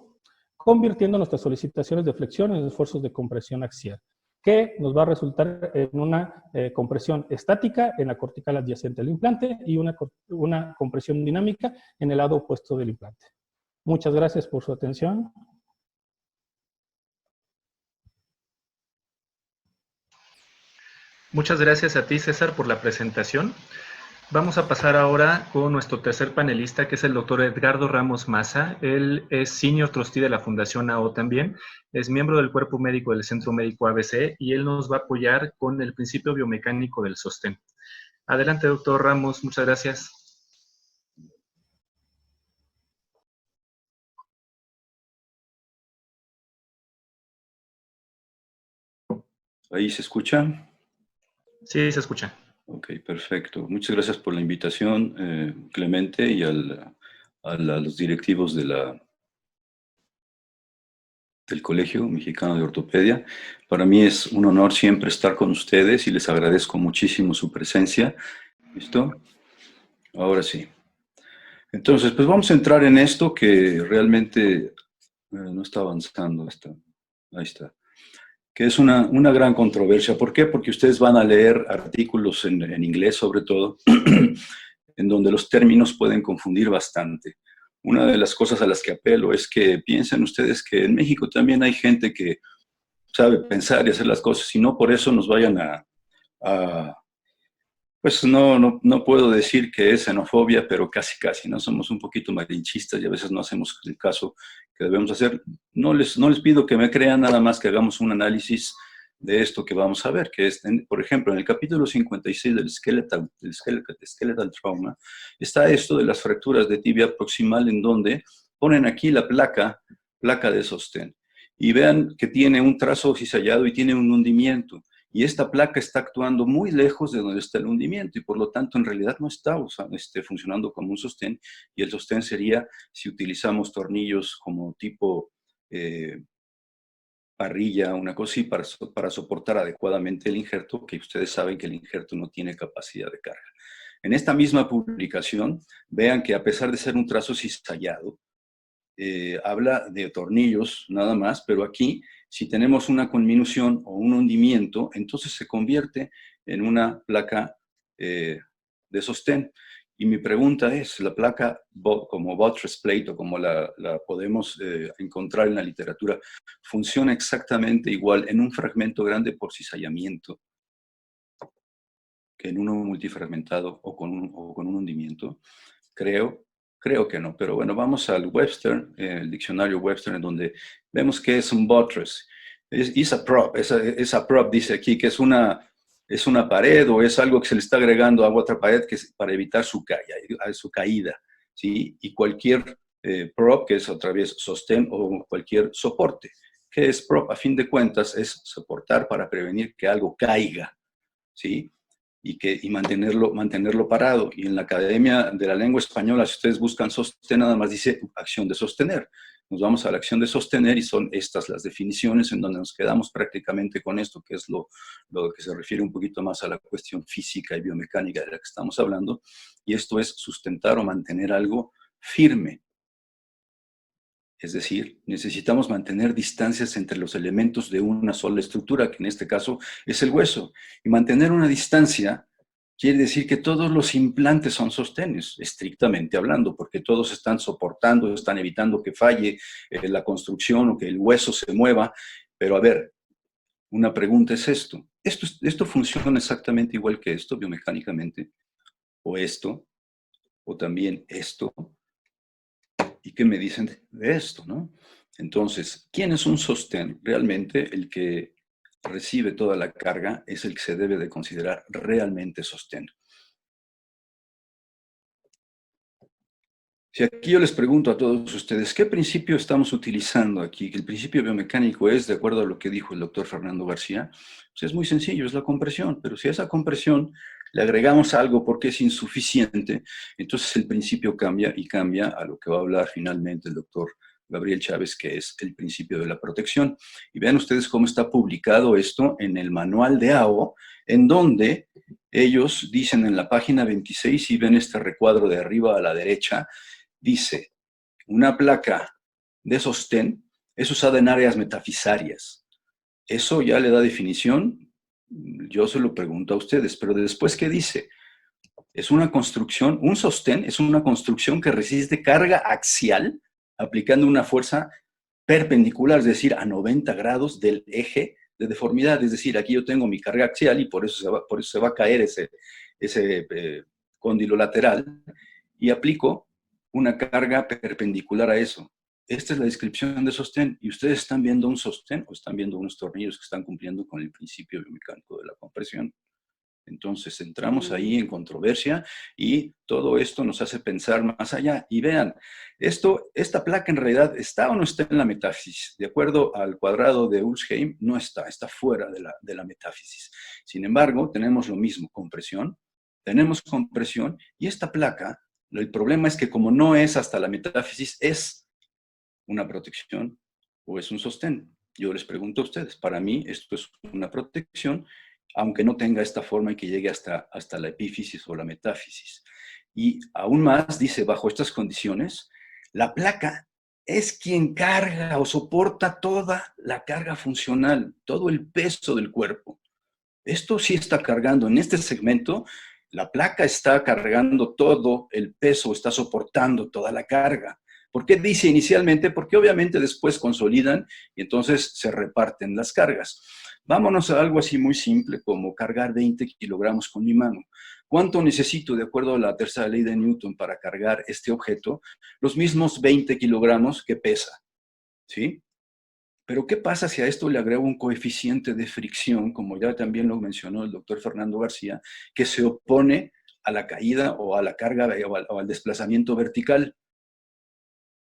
Speaker 3: convirtiendo nuestras solicitaciones de flexión en esfuerzos de compresión axial, que nos va a resultar en una compresión estática en la cortical adyacente al implante y una compresión dinámica en el lado opuesto del implante. Muchas gracias por su atención.
Speaker 1: Muchas gracias a ti, César, por la presentación. Vamos a pasar ahora con nuestro tercer panelista, que es el doctor Edgardo Ramos Maza. Él es Senior Trustee de la Fundación AO también, es miembro del Cuerpo Médico del Centro Médico ABC, y él nos va a apoyar con el principio biomecánico del sostén. Adelante, doctor Ramos, muchas gracias.
Speaker 4: ¿Ahí se escucha?
Speaker 1: Sí, se escucha.
Speaker 4: Ok, perfecto. Muchas gracias por la invitación, Clemente, y a los directivos del Colegio Mexicano de Ortopedia. Para mí es un honor siempre estar con ustedes y les agradezco muchísimo su presencia. ¿Listo? Ahora sí. Entonces, pues vamos a entrar en esto que realmente no está avanzando. Ahí está. Que es una gran controversia. ¿Por qué? Porque ustedes van a leer artículos en inglés, sobre todo, en donde los términos pueden confundir bastante. una de las cosas a las que apelo es que piensen ustedes que en México también hay gente que sabe pensar y hacer las cosas, y no por eso nos vayan pues no puedo decir que es xenofobia, pero casi, ¿no? Somos un poquito malinchistas y a veces no hacemos el caso que debemos hacer. No les pido que me crean, nada más que hagamos un análisis de esto que vamos a ver, que es, por ejemplo, en el capítulo 56 del skeletal trauma, está esto de las fracturas de tibia proximal, en donde ponen aquí la placa de sostén. Y vean que tiene un trazo cizallado y tiene un hundimiento. Y esta placa está actuando muy lejos de donde está el hundimiento y por lo tanto en realidad no está funcionando como un sostén, y el sostén sería si utilizamos tornillos como tipo parrilla, una cosa así, para soportar adecuadamente el injerto, que ustedes saben que el injerto no tiene capacidad de carga. En esta misma publicación, vean que a pesar de ser un trazo cizallado, habla de tornillos nada más, pero aquí, si tenemos una conminución o un hundimiento, entonces se convierte en una placa de sostén. Y mi pregunta es, ¿la placa como buttress plate o como la podemos encontrar en la literatura, funciona exactamente igual en un fragmento grande por cizallamiento que en uno multifragmentado o con un hundimiento? Creo que no, pero bueno, vamos al Webster, el diccionario Webster, en donde vemos que es un buttress. Es a prop, esa prop dice aquí que es una pared o es algo que se le está agregando a otra pared que es para evitar su caída, ¿sí? Y cualquier prop, que es otra vez sostén o cualquier soporte. ¿Qué es prop? A fin de cuentas es soportar para prevenir que algo caiga, ¿sí? Y mantenerlo parado. Y en la Academia de la Lengua Española, si ustedes buscan sostén, nada más dice acción de sostener. Nos vamos a la acción de sostener y son estas las definiciones en donde nos quedamos prácticamente con esto, que es lo que se refiere un poquito más a la cuestión física y biomecánica de la que estamos hablando. Y esto es sustentar o mantener algo firme. Es decir, necesitamos mantener distancias entre los elementos de una sola estructura, que en este caso es el hueso. Y mantener una distancia quiere decir que todos los implantes son sostenes, estrictamente hablando, porque todos están soportando, están evitando que falle la construcción o que el hueso se mueva. Pero a ver, una pregunta es esto. ¿Esto funciona exactamente igual que esto biomecánicamente? ¿O esto? ¿O también esto? ¿Y qué me dicen de esto, no? Entonces, ¿quién es un sostén? Realmente el que recibe toda la carga es el que se debe de considerar realmente sostén. Si aquí yo les pregunto a todos ustedes, ¿qué principio estamos utilizando aquí? El principio biomecánico es, de acuerdo a lo que dijo el doctor Fernando García, pues es muy sencillo, es la compresión, pero si a esa compresión le agregamos algo porque es insuficiente, entonces el principio cambia y cambia a lo que va a hablar finalmente el doctor Gabriel Chávez, que es el principio de la protección. Y vean ustedes cómo está publicado esto en el manual de AO, en donde ellos dicen en la página 26, y ven este recuadro de arriba a la derecha, dice, una placa de sostén es usada en áreas metafisarias. Eso ya le da definición, yo se lo pregunto a ustedes, pero después, ¿qué dice? Es una construcción, un sostén es una construcción que resiste carga axial aplicando una fuerza perpendicular, es decir, a 90 grados del eje de deformidad. Es decir, aquí yo tengo mi carga axial y por eso se va a caer ese cóndilo lateral y aplico una carga perpendicular a eso. Esta es la descripción de sostén. ¿Y ustedes están viendo un sostén o están viendo unos tornillos que están cumpliendo con el principio biomecánico de la compresión? Entonces entramos ahí en controversia y todo esto nos hace pensar más allá. Y vean, esta placa en realidad está o no está en la metáfisis. De acuerdo al cuadrado de Ullsheim, no está fuera de la metáfisis. Sin embargo, tenemos lo mismo, tenemos compresión y esta placa, el problema es que como no es hasta la metáfisis, es una protección o es un sostén. Yo les pregunto a ustedes, para mí esto es una protección, aunque no tenga esta forma y que llegue hasta la epífisis o la metáfisis. Y aún más, dice, bajo estas condiciones, la placa es quien carga o soporta toda la carga funcional, todo el peso del cuerpo. Esto sí está cargando. En este segmento, la placa está cargando todo el peso, está soportando toda la carga. ¿Por qué dice inicialmente? Porque obviamente después consolidan y entonces se reparten las cargas. Vámonos a algo así muy simple como cargar 20 kilogramos con mi mano. ¿Cuánto necesito, de acuerdo a la tercera ley de Newton, para cargar este objeto? Los mismos 20 kilogramos que pesa, ¿sí? Pero ¿qué pasa si a esto le agrego un coeficiente de fricción, como ya también lo mencionó el doctor Fernando García, que se opone a la caída o a la carga o al desplazamiento vertical?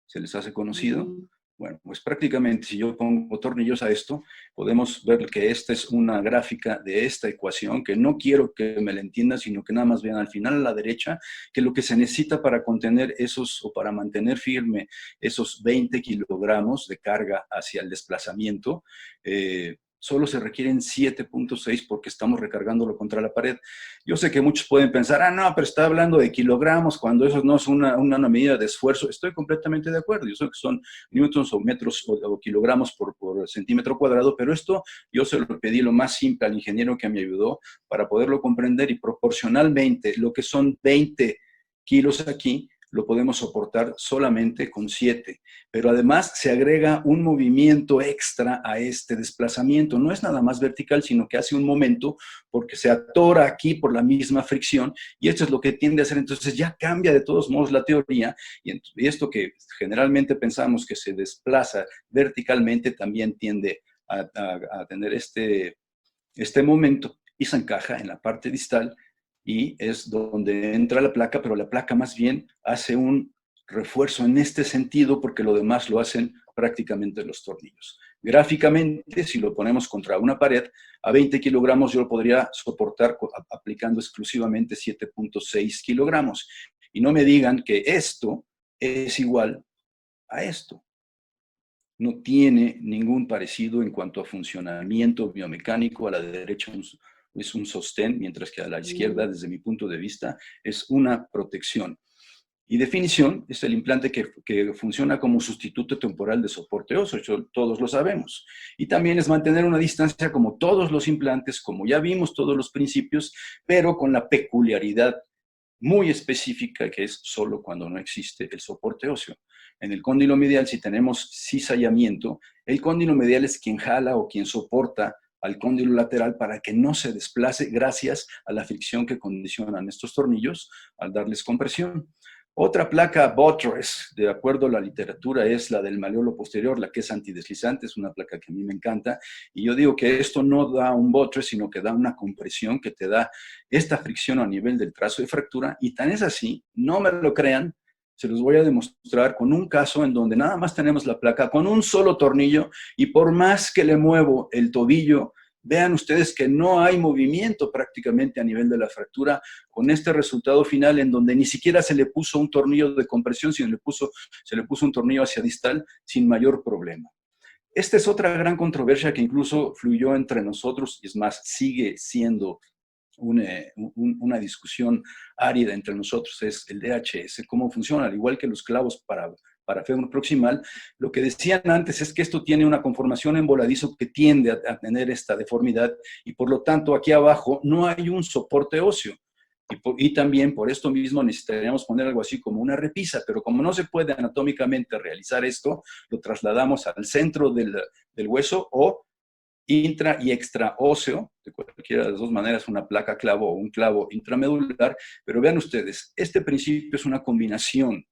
Speaker 4: ¿Se les hace conocido? Bueno, pues prácticamente si yo pongo tornillos a esto, podemos ver que esta es una gráfica de esta ecuación, que no quiero que me la entiendan, sino que nada más vean al final a la derecha, que lo que se necesita para contener esos, o para mantener firme esos 20 kilogramos de carga hacia el desplazamiento, solo se requieren 7.6 porque estamos recargándolo contra la pared. Yo sé que muchos pueden pensar, no, pero está hablando de kilogramos cuando eso no es una medida de esfuerzo. Estoy completamente de acuerdo. Yo sé que son newtons o metros o kilogramos por centímetro cuadrado, pero esto yo se lo pedí lo más simple al ingeniero que me ayudó para poderlo comprender, y proporcionalmente lo que son 20 kilos aquí, lo podemos soportar solamente con 7. Pero además se agrega un movimiento extra a este desplazamiento. No es nada más vertical, sino que hace un momento porque se atora aquí por la misma fricción, y esto es lo que tiende a hacer. Entonces ya cambia de todos modos la teoría, y esto que generalmente pensamos que se desplaza verticalmente también tiende a tener este momento, y se encaja en la parte distal, y es donde entra la placa, pero la placa más bien hace un refuerzo en este sentido porque lo demás lo hacen prácticamente los tornillos. Gráficamente, si lo ponemos contra una pared, a 20 kilogramos yo lo podría soportar aplicando exclusivamente 7.6 kilogramos. Y no me digan que esto es igual a esto. No tiene ningún parecido en cuanto a funcionamiento biomecánico. A la derecha es un sostén, mientras que a la izquierda, desde mi punto de vista, es una protección. Y definición es el implante que funciona como sustituto temporal de soporte óseo, eso todos lo sabemos. Y también es mantener una distancia como todos los implantes, como ya vimos todos los principios, pero con la peculiaridad muy específica que es solo cuando no existe el soporte óseo. En el cóndilo medial, si tenemos cizallamiento, el cóndilo medial es quien jala o quien soporta al cóndilo lateral para que no se desplace gracias a la fricción que condicionan estos tornillos al darles compresión. Otra placa buttress, de acuerdo a la literatura, es la del maleolo posterior, la que es antideslizante, es una placa que a mí me encanta. Y yo digo que esto no da un buttress, sino que da una compresión que te da esta fricción a nivel del trazo de fractura. Y tan es así, no me lo crean, se los voy a demostrar con un caso en donde nada más tenemos la placa con un solo tornillo, y por más que le muevo el tobillo, vean ustedes que no hay movimiento prácticamente a nivel de la fractura, con este resultado final en donde ni siquiera se le puso un tornillo de compresión, sino se le puso un tornillo hacia distal sin mayor problema. Esta es otra gran controversia que incluso fluyó entre nosotros, y es más, sigue siendo una discusión árida entre nosotros, es el DHS, cómo funciona, al igual que los clavos para fémur proximal. Lo que decían antes es que esto tiene una conformación en voladizo que tiende a tener esta deformidad, y por lo tanto aquí abajo no hay un soporte óseo. Y también por esto mismo necesitaríamos poner algo así como una repisa, pero como no se puede anatómicamente realizar esto, lo trasladamos al centro del hueso, o intra y extra óseo, de cualquiera de las dos maneras, una placa clavo o un clavo intramedular. Pero vean ustedes, este principio es una combinación.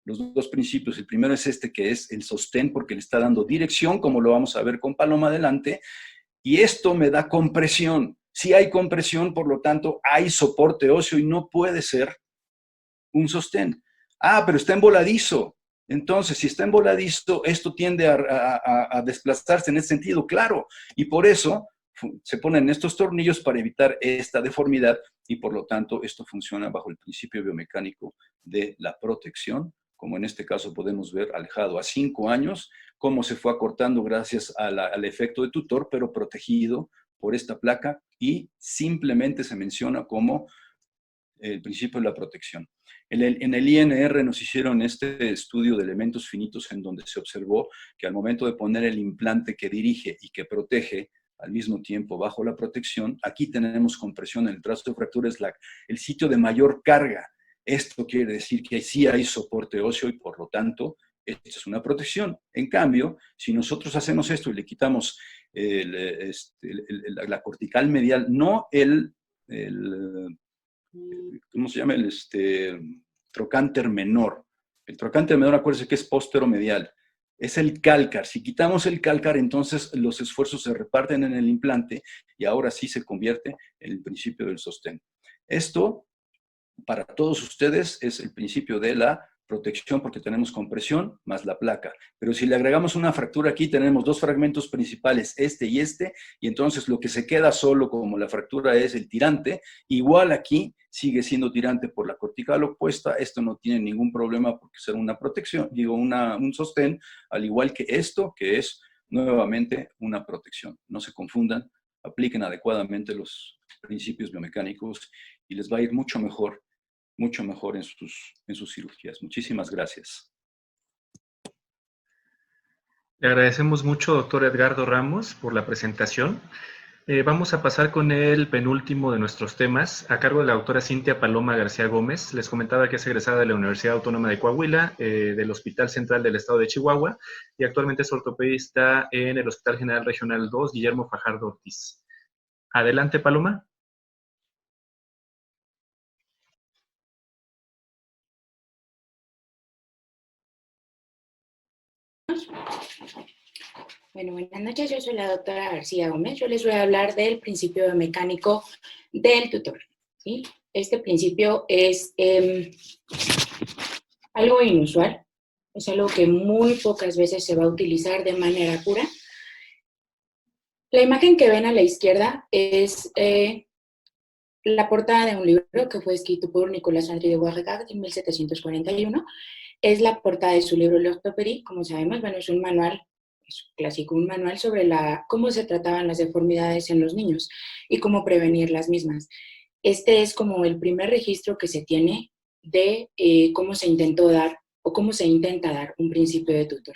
Speaker 4: Los dos principios, el primero es este, que es el sostén, porque le está dando dirección, como lo vamos a ver con Paloma adelante, y esto me da compresión. Si hay compresión, por lo tanto, hay soporte óseo y no puede ser un sostén. Pero está en voladizo. Entonces, si está en voladizo, esto tiende a desplazarse en ese sentido, claro. Y por eso se ponen estos tornillos para evitar esta deformidad, y por lo tanto, esto funciona bajo el principio biomecánico de la protección, como en este caso podemos ver alejado a 5 años, cómo se fue acortando gracias al efecto de tutor, pero protegido por esta placa, y simplemente se menciona como el principio de la protección. En el INR nos hicieron este estudio de elementos finitos en donde se observó que al momento de poner el implante que dirige y que protege al mismo tiempo bajo la protección, aquí tenemos compresión en el trazo de fractura, es el sitio de mayor carga. Esto quiere decir que sí hay soporte óseo y por lo tanto, esto es una protección. En cambio, si nosotros hacemos esto y le quitamos la cortical medial, no ¿cómo se llama? Trocánter menor. El trocánter menor, acuérdense que es posteromedial. Es el cálcar. Si quitamos el cálcar, entonces los esfuerzos se reparten en el implante y ahora sí se convierte en el principio del sostén. Esto, para todos ustedes, es el principio de la protección porque tenemos compresión más la placa. Pero si le agregamos una fractura aquí, tenemos dos fragmentos principales, este, y entonces lo que se queda solo como la fractura es el tirante. Igual aquí sigue siendo tirante por la cortical opuesta. Esto no tiene ningún problema porque será una protección, digo, un sostén, al igual que esto, que es nuevamente una protección. No se confundan, apliquen adecuadamente los principios biomecánicos y les va a ir mucho mejor en sus cirugías. Muchísimas gracias.
Speaker 1: Le agradecemos mucho, doctor Edgardo Ramos, por la presentación. Vamos a pasar con el penúltimo de nuestros temas, a cargo de la doctora Cintia Paloma García Gómez. Les comentaba que es egresada de la Universidad Autónoma de Coahuila, del Hospital Central del Estado de Chihuahua, y actualmente es ortopedista en el Hospital General Regional 2, Guillermo Fajardo Ortiz. Adelante, Paloma.
Speaker 5: Bueno, buenas noches, yo soy la doctora García Gómez. Yo les voy a hablar del principio biomecánico del tutor, ¿sí? Este principio es algo inusual, es algo que muy pocas veces se va a utilizar de manera pura. La imagen que ven a la izquierda es la portada de un libro que fue escrito por Nicolas André de Warregaard en 1741. Es la portada de su libro L'Orthopédie. Como sabemos, bueno, es un manual, es clásico, un manual sobre cómo se trataban las deformidades en los niños y cómo prevenir las mismas. Este es como el primer registro que se tiene de cómo se intentó dar o cómo se intenta dar un principio de tutor.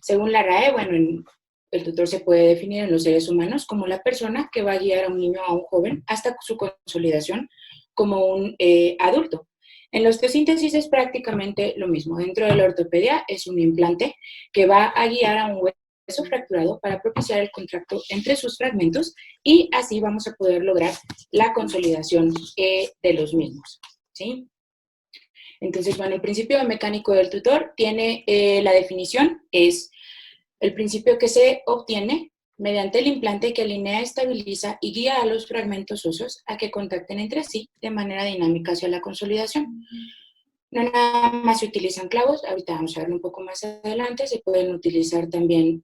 Speaker 5: Según la RAE, bueno, el tutor se puede definir en los seres humanos como la persona que va a guiar a un niño o a un joven hasta su consolidación como un adulto. En la osteosíntesis es prácticamente lo mismo. Dentro de la ortopedia es un implante que va a guiar a un hueso fracturado para propiciar el contacto entre sus fragmentos y así vamos a poder lograr la consolidación de los mismos, ¿sí? Entonces, bueno, el principio mecánico del tutor tiene la definición, es el principio que se obtiene mediante el implante que alinea, estabiliza y guía a los fragmentos óseos a que contacten entre sí de manera dinámica hacia la consolidación. No nada más se utilizan clavos, ahorita vamos a verlo un poco más adelante, se pueden utilizar también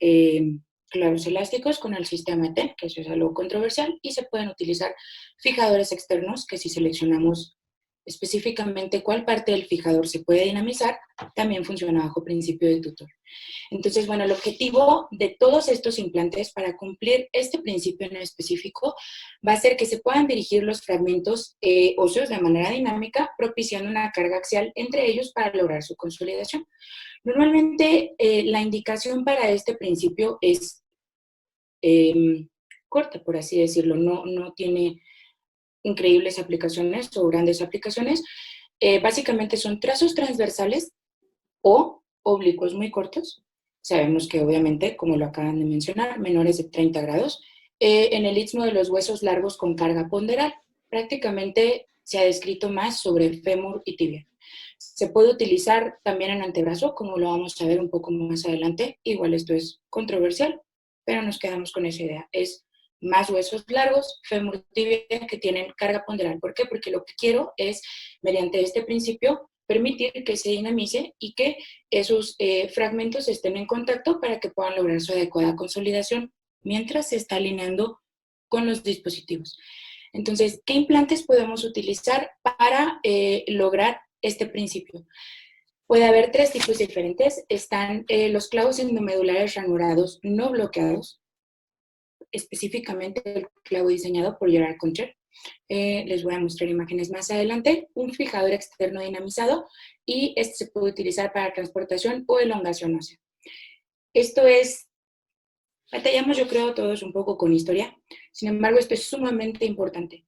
Speaker 5: clavos elásticos con el sistema TEN, que eso es algo controversial, y se pueden utilizar fijadores externos, que si seleccionamos específicamente cuál parte del fijador se puede dinamizar, también funciona bajo principio de tutor. Entonces, bueno, el objetivo de todos estos implantes para cumplir este principio en específico va a ser que se puedan dirigir los fragmentos óseos de manera dinámica, propiciando una carga axial entre ellos para lograr su consolidación. Normalmente, la indicación para este principio es corta, por así decirlo, no tiene increíbles aplicaciones o grandes aplicaciones. Básicamente son trazos transversales o oblicuos muy cortos. Sabemos que obviamente, como lo acaban de mencionar, menores de 30 grados. En el istmo de los huesos largos con carga ponderal. Prácticamente se ha descrito más sobre fémur y tibia. Se puede utilizar también en antebrazo, como lo vamos a ver un poco más adelante. Igual esto es controversial, pero nos quedamos con esa idea. Es más huesos largos, fémur, tibia, que tienen carga ponderal. ¿Por qué? Porque lo que quiero es, mediante este principio, permitir que se dinamice y que esos fragmentos estén en contacto para que puedan lograr su adecuada consolidación mientras se está alineando con los dispositivos. Entonces, ¿qué implantes podemos utilizar para lograr este principio? Puede haber tres tipos diferentes. Están los clavos endomedulares ranurados no bloqueados, específicamente el clavo diseñado por Gerard Concher. Les voy a mostrar imágenes más adelante. Un fijador externo dinamizado y este se puede utilizar para transportación o elongación ósea. Esto es, batallamos yo creo todos un poco con historia, sin embargo esto es sumamente importante.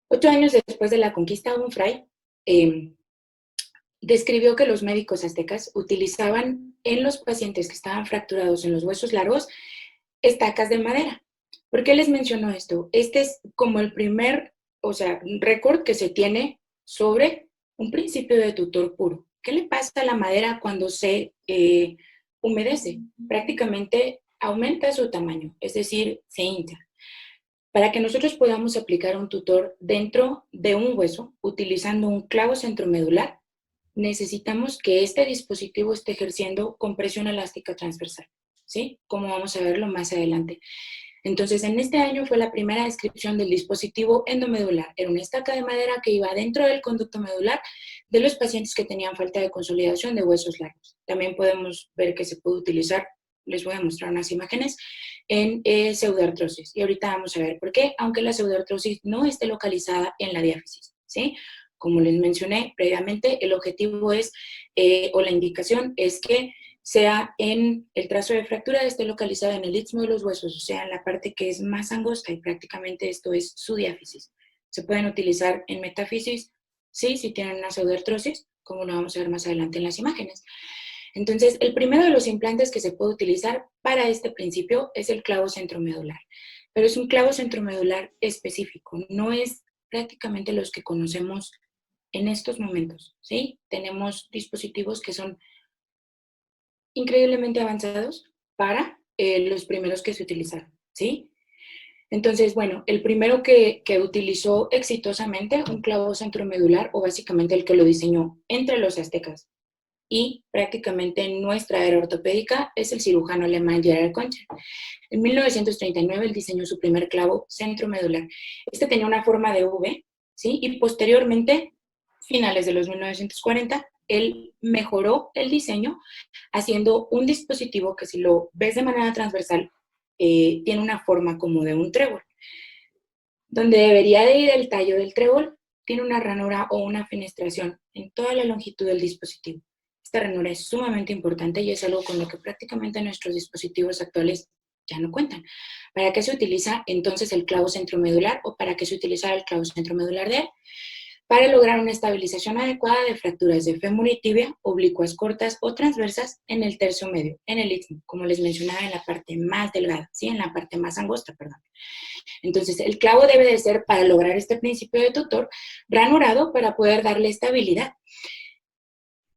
Speaker 5: 8 años después de la conquista, un fray describió que los médicos aztecas utilizaban en los pacientes que estaban fracturados en los huesos largos estacas de madera. ¿Por qué les menciono esto? Este es como el primer, o sea, récord que se tiene sobre un principio de tutor puro. ¿Qué le pasa a la madera cuando se humedece? Prácticamente aumenta su tamaño, es decir, se hincha. Para que nosotros podamos aplicar un tutor dentro de un hueso, utilizando un clavo centromedular, necesitamos que este dispositivo esté ejerciendo compresión elástica transversal, ¿sí? Como vamos a verlo más adelante. Entonces, en este año fue la primera descripción del dispositivo endomedular. Era una estaca de madera que iba dentro del conducto medular de los pacientes que tenían falta de consolidación de huesos largos. También podemos ver que se puede utilizar, les voy a mostrar unas imágenes, en pseudoartrosis. Y ahorita vamos a ver por qué, aunque la pseudoartrosis no esté localizada en la diáfisis, ¿sí? Como les mencioné previamente, el objetivo es, o la indicación es que sea en el trazo de fractura, esté localizado en el istmo de los huesos, o sea, en la parte que es más angosta, y prácticamente esto es su diáfisis. Se pueden utilizar en metafisis, sí, si tienen una pseudoartrosis, como lo vamos a ver más adelante en las imágenes. Entonces, el primero de los implantes que se puede utilizar para este principio es el clavo centromedular, pero es un clavo centromedular específico, no es prácticamente los que conocemos en estos momentos, ¿sí? Tenemos dispositivos que son increíblemente avanzados para los primeros que se utilizaron, ¿sí? Entonces, bueno, el primero que utilizó exitosamente un clavo centromedular, o básicamente el que lo diseñó entre los aztecas y prácticamente en nuestra era ortopédica, es el cirujano alemán Gerhard Concha. En 1939 él diseñó su primer clavo centromedular. Este tenía una forma de V, ¿sí? Y posteriormente, finales de los 1940, él mejoró el diseño haciendo un dispositivo que, si lo ves de manera transversal, tiene una forma como de un trébol. Donde debería de ir el tallo del trébol, tiene una ranura o una fenestración en toda la longitud del dispositivo. Esta ranura es sumamente importante y es algo con lo que prácticamente nuestros dispositivos actuales ya no cuentan. ¿Para qué se utiliza entonces el clavo centromedular, o para qué se utiliza el clavo centromedular de él? Para lograr una estabilización adecuada de fracturas de fémur y tibia, oblicuas cortas o transversas en el tercio medio, en el istmo, como les mencionaba, en la parte más delgada, ¿sí? En la parte más angosta, perdón. Entonces, el clavo debe de ser, para lograr este principio de tutor, ranurado para poder darle estabilidad,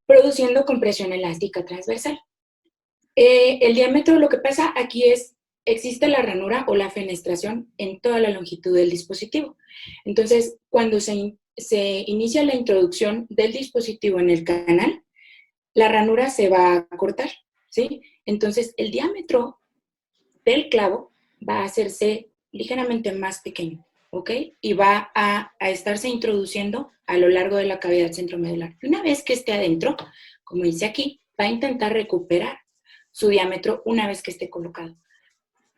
Speaker 5: produciendo compresión elástica transversal. El diámetro, lo que pasa aquí es, existe la ranura o la fenestración en toda la longitud del dispositivo. Entonces, cuando se inicia la introducción del dispositivo en el canal, la ranura se va a cortar, ¿sí? Entonces, el diámetro del clavo va a hacerse ligeramente más pequeño, ¿ok? Y va a estarse introduciendo a lo largo de la cavidad centromedular. Y una vez que esté adentro, como dice aquí, va a intentar recuperar su diámetro una vez que esté colocado.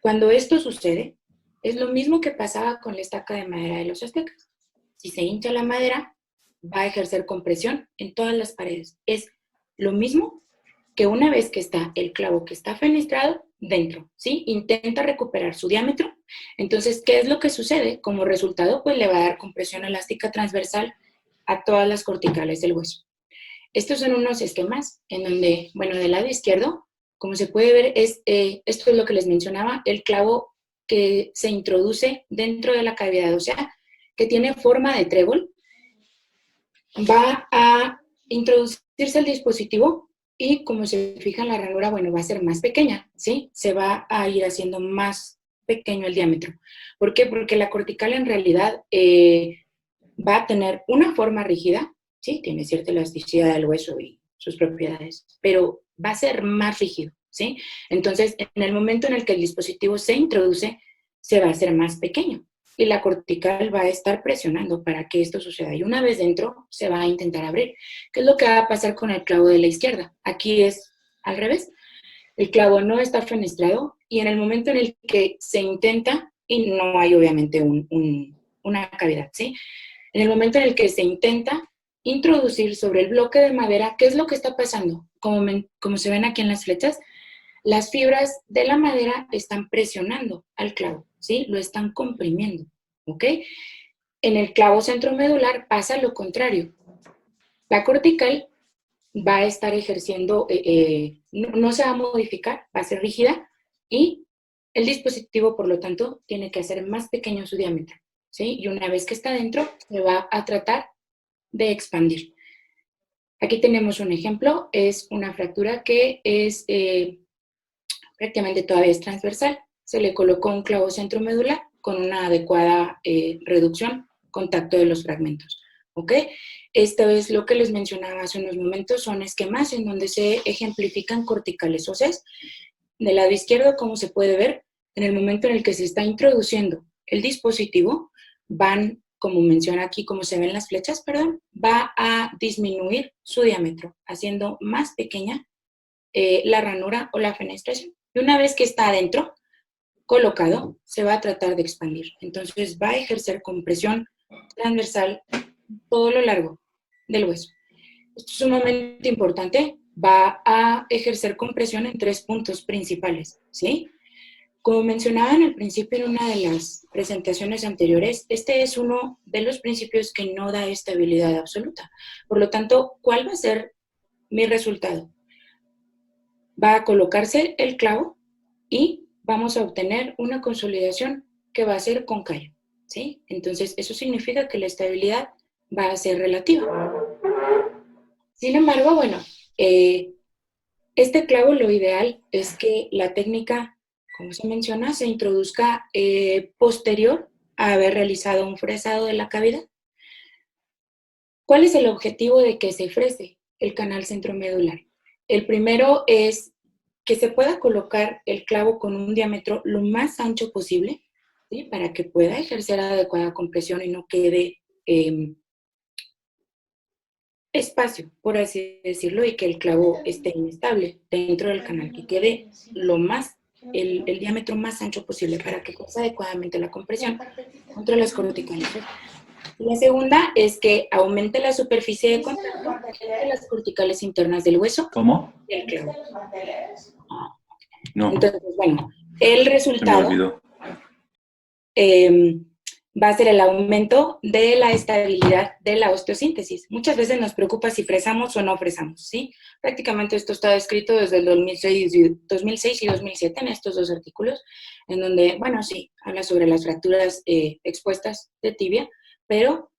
Speaker 5: Cuando esto sucede, es lo mismo que pasaba con la estaca de madera de los aztecas. Si se hincha la madera, va a ejercer compresión en todas las paredes. Es lo mismo que una vez que está el clavo que está fenestrado dentro, ¿sí? Intenta recuperar su diámetro. Entonces, ¿qué es lo que sucede? Como resultado, pues le va a dar compresión elástica transversal a todas las corticales del hueso. Estos son unos esquemas en donde, bueno, del lado izquierdo, como se puede ver, esto es lo que les mencionaba, el clavo que se introduce dentro de la cavidad, o sea, que tiene forma de trébol, va a introducirse el dispositivo y, como se fijan, la ranura, bueno, va a ser más pequeña, ¿sí? Se va a ir haciendo más pequeño el diámetro. ¿Por qué? Porque la cortical en realidad va a tener una forma rígida, ¿sí? Tiene cierta elasticidad del hueso y sus propiedades, pero va a ser más rígido, ¿sí? Entonces, en el momento en el que el dispositivo se introduce, se va a hacer más pequeño y la cortical va a estar presionando para que esto suceda. Y una vez dentro, se va a intentar abrir. ¿Qué es lo que va a pasar con el clavo de la izquierda? Aquí es al revés. El clavo no está fenestrado y en el momento en el que se intenta, y no hay obviamente una cavidad, ¿sí? En el momento en el que se intenta introducir sobre el bloque de madera, ¿qué es lo que está pasando? Como se ven aquí en las flechas, las fibras de la madera están presionando al clavo, ¿sí? Lo están comprimiendo, ¿ok? En el clavo centromedular pasa lo contrario. La cortical va a estar ejerciendo, no se va a modificar, va a ser rígida y el dispositivo, por lo tanto, tiene que hacer más pequeño su diámetro, ¿sí? Y una vez que está dentro, se va a tratar de expandir. Aquí tenemos un ejemplo, es una fractura que es prácticamente todavía es transversal. Se le colocó un clavo centromedular con una adecuada reducción, contacto de los fragmentos. ¿Ok? Esto es lo que les mencionaba hace unos momentos, son esquemas en donde se ejemplifican corticales óseas. Del lado izquierdo, como se puede ver, en el momento en el que se está introduciendo el dispositivo, van, como menciona aquí, como se ven las flechas, perdón, va a disminuir su diámetro, haciendo más pequeña la ranura o la fenestración. Y una vez que está adentro, colocado, se va a tratar de expandir. Entonces va a ejercer compresión transversal todo lo largo del hueso. Esto es sumamente importante. Va a ejercer compresión en 3 puntos principales, ¿sí? Como mencionaba en el principio en una de las presentaciones anteriores, este es uno de los principios que no da estabilidad absoluta. Por lo tanto, ¿cuál va a ser mi resultado? Va a colocarse el clavo y vamos a obtener una consolidación que va a ser con callo, ¿sí? Entonces, eso significa que la estabilidad va a ser relativa. Sin embargo, bueno, este clavo lo ideal es que la técnica, como se menciona, se introduzca posterior a haber realizado un fresado de la cavidad. ¿Cuál es el objetivo de que se frese el canal centromedular? El primero es que se pueda colocar el clavo con un diámetro lo más ancho posible, ¿sí? Para que pueda ejercer adecuada compresión y no quede espacio, por así decirlo, y que el clavo esté inestable dentro del canal, que quede el diámetro más ancho posible para que ejerza adecuadamente la compresión contra las corticales. La segunda es que aumente la superficie de contacto entre las corticales internas del hueso.
Speaker 4: ¿Cómo?
Speaker 5: Y el clavo.
Speaker 4: No,
Speaker 5: Entonces, bueno, el
Speaker 4: se me
Speaker 5: resultado
Speaker 4: olvidó.
Speaker 5: va a ser el aumento de la estabilidad de la osteosíntesis. Muchas veces nos preocupa si fresamos o no fresamos, ¿sí? Prácticamente esto está escrito desde el 2006 y 2007 en estos 2 artículos, en donde, bueno, sí, habla sobre las fracturas expuestas de tibia, pero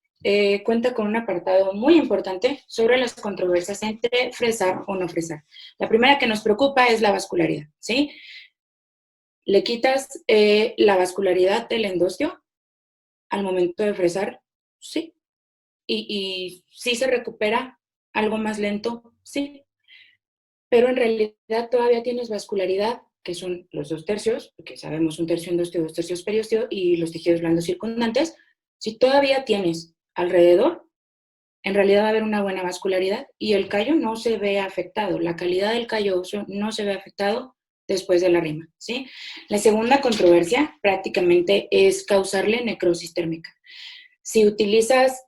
Speaker 5: cuenta con un apartado muy importante sobre las controversias entre fresar o no fresar. La primera que nos preocupa es la vascularidad, ¿sí? Le quitas la vascularidad del endosteo al momento de fresar, sí. Y sí se recupera algo más lento, sí. Pero en realidad todavía tienes vascularidad, que son los 2 tercios, porque sabemos 1 tercio endosteo, 2 tercios periósteo y los tejidos blandos circundantes. Si todavía tienes alrededor, en realidad va a haber una buena vascularidad y el callo no se ve afectado. La calidad del callo óseo no se ve afectado después de la rima, ¿sí? La segunda controversia prácticamente es causarle necrosis térmica. Si utilizas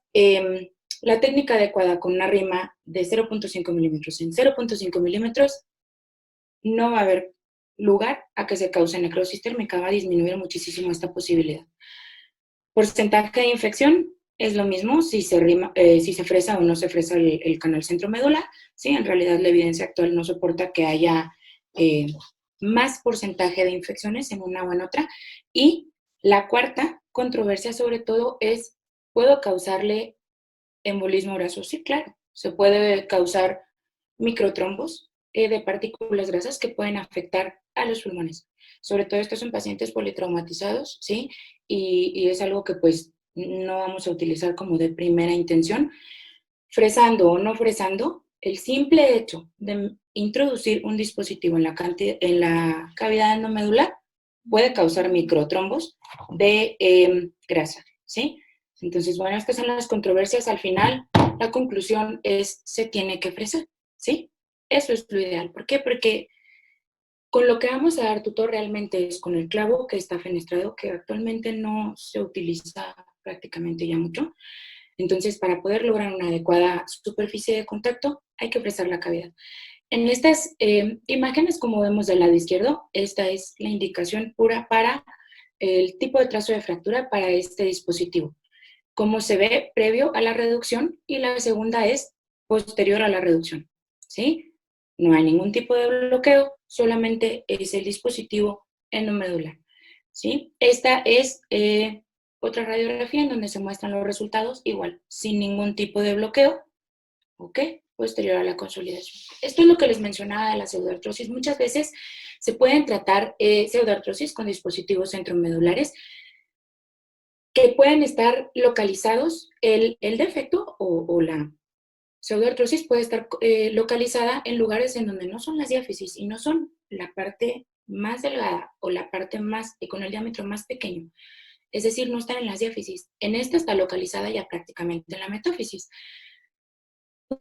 Speaker 5: la técnica adecuada con una rima de 0.5 milímetros en 0.5 milímetros, no va a haber lugar a que se cause necrosis térmica, va a disminuir muchísimo esta posibilidad. Porcentaje de infección es lo mismo si se fresa o no se fresa el canal centromedular, ¿sí? En realidad la evidencia actual no soporta que haya más porcentaje de infecciones en una o en otra. Y la cuarta controversia sobre todo es, ¿puedo causarle embolismo grasoso? Sí, claro, se puede causar microtrombos de partículas grasas que pueden afectar a los pulmones. Sobre todo estos son pacientes politraumatizados, ¿sí? Y es algo que pues no vamos a utilizar como de primera intención. Fresando o no fresando, el simple hecho de introducir un dispositivo en la cavidad endomedular puede causar microtrombos de grasa, ¿sí? Entonces, bueno, estas son las controversias. Al final, la conclusión es, se tiene que fresar, ¿sí? Eso es lo ideal. ¿Por qué? Porque con lo que vamos a dar tutor realmente es con el clavo que está fenestrado, que actualmente no se utiliza prácticamente ya mucho. Entonces, para poder lograr una adecuada superficie de contacto, hay que fresar la cavidad. En estas imágenes, como vemos del lado izquierdo, esta es la indicación pura para el tipo de trazo de fractura para este dispositivo. Cómo se ve previo a la reducción y la segunda es posterior a la reducción. ¿sí? No hay ningún tipo de bloqueo, solamente es el dispositivo endomedular, ¿sí? Esta es otra radiografía en donde se muestran los resultados, igual, sin ningún tipo de bloqueo, ¿ok? Posterior a la consolidación. Esto es lo que les mencionaba de la pseudoartrosis. Muchas veces se pueden tratar pseudoartrosis con dispositivos centromedulares que pueden estar localizados, el defecto o la pseudoartrosis puede estar localizada en lugares en donde no son las diáfisis y no son la parte más delgada o la parte más con el diámetro más pequeño. Es decir, no están en las diáfisis. En esta está localizada ya prácticamente en la metáfisis.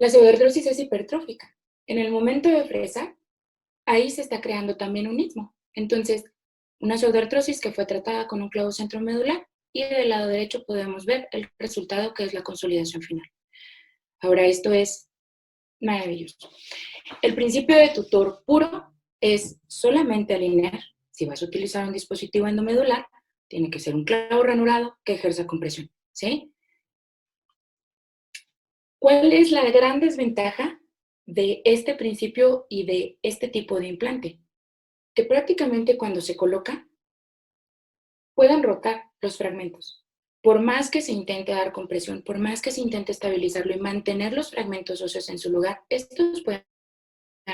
Speaker 5: La pseudoartrosis es hipertrófica. En el momento de fresa, ahí se está creando también un istmo. Entonces, una pseudoartrosis que fue tratada con un clavo centromedular y del lado derecho podemos ver el resultado que es la consolidación final. Ahora, esto es maravilloso. El principio de tutor puro es solamente alinear. Si vas a utilizar un dispositivo endomedular, tiene que ser un clavo ranurado que ejerza compresión, ¿sí? ¿Cuál es la gran desventaja de este principio y de este tipo de implante? Que prácticamente cuando se coloca, pueden rotar los fragmentos. Por más que se intente dar compresión, por más que se intente estabilizarlo y mantener los fragmentos óseos en su lugar, estos pueden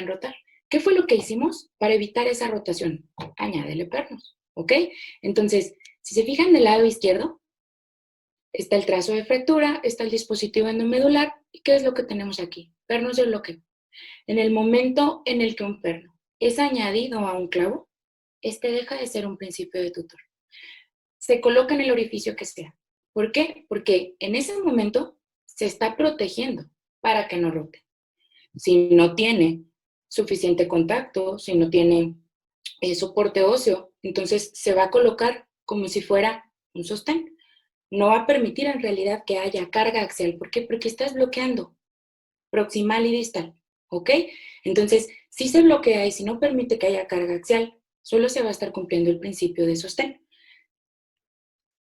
Speaker 5: rotar. ¿Qué fue lo que hicimos para evitar esa rotación? Añádele pernos, ¿ok? Entonces, si se fijan del lado izquierdo, está el trazo de fractura, está el dispositivo endomedular, ¿y qué es lo que tenemos aquí? Pernos de bloqueo. En el momento en el que un perno es añadido a un clavo, este deja de ser un principio de tutor. Se coloca en el orificio que sea. ¿Por qué? Porque en ese momento se está protegiendo para que no rote. Si no tiene suficiente contacto, si no tiene soporte óseo, entonces se va a colocar como si fuera un sostén. No va a permitir en realidad que haya carga axial. ¿Por qué? Porque estás bloqueando proximal y distal, ¿ok? Entonces, si se bloquea y si no permite que haya carga axial, solo se va a estar cumpliendo el principio de sostén.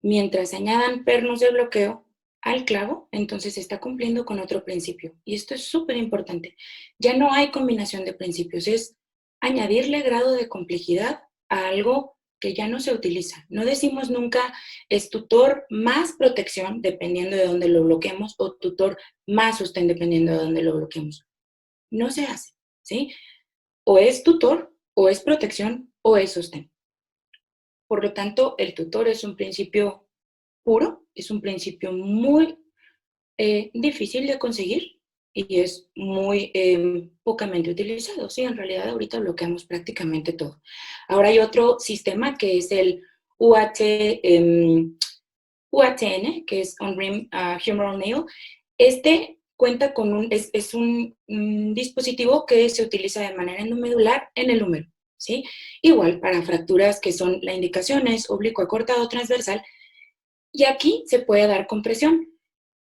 Speaker 5: Mientras añadan pernos de bloqueo al clavo, entonces se está cumpliendo con otro principio. Y esto es súper importante. Ya no hay combinación de principios, es añadirle grado de complejidad a algo que ya no se utiliza. No decimos nunca es tutor más protección, dependiendo de dónde lo bloqueemos, o tutor más sostén, dependiendo de dónde lo bloqueemos. No se hace, ¿sí? O es tutor, o es protección, o es sostén. Por lo tanto, el tutor es un principio puro, es un principio muy difícil de conseguir y es muy pocamente utilizado. Sí, en realidad ahorita bloqueamos prácticamente todo. Ahora hay otro sistema que es el UHN, que es On-Rim Humeral Nail. Este cuenta con es un dispositivo que se utiliza de manera endomedular en el húmero, ¿sí? Igual para fracturas que son, la indicación es oblicuo acortado transversal, y aquí se puede dar compresión.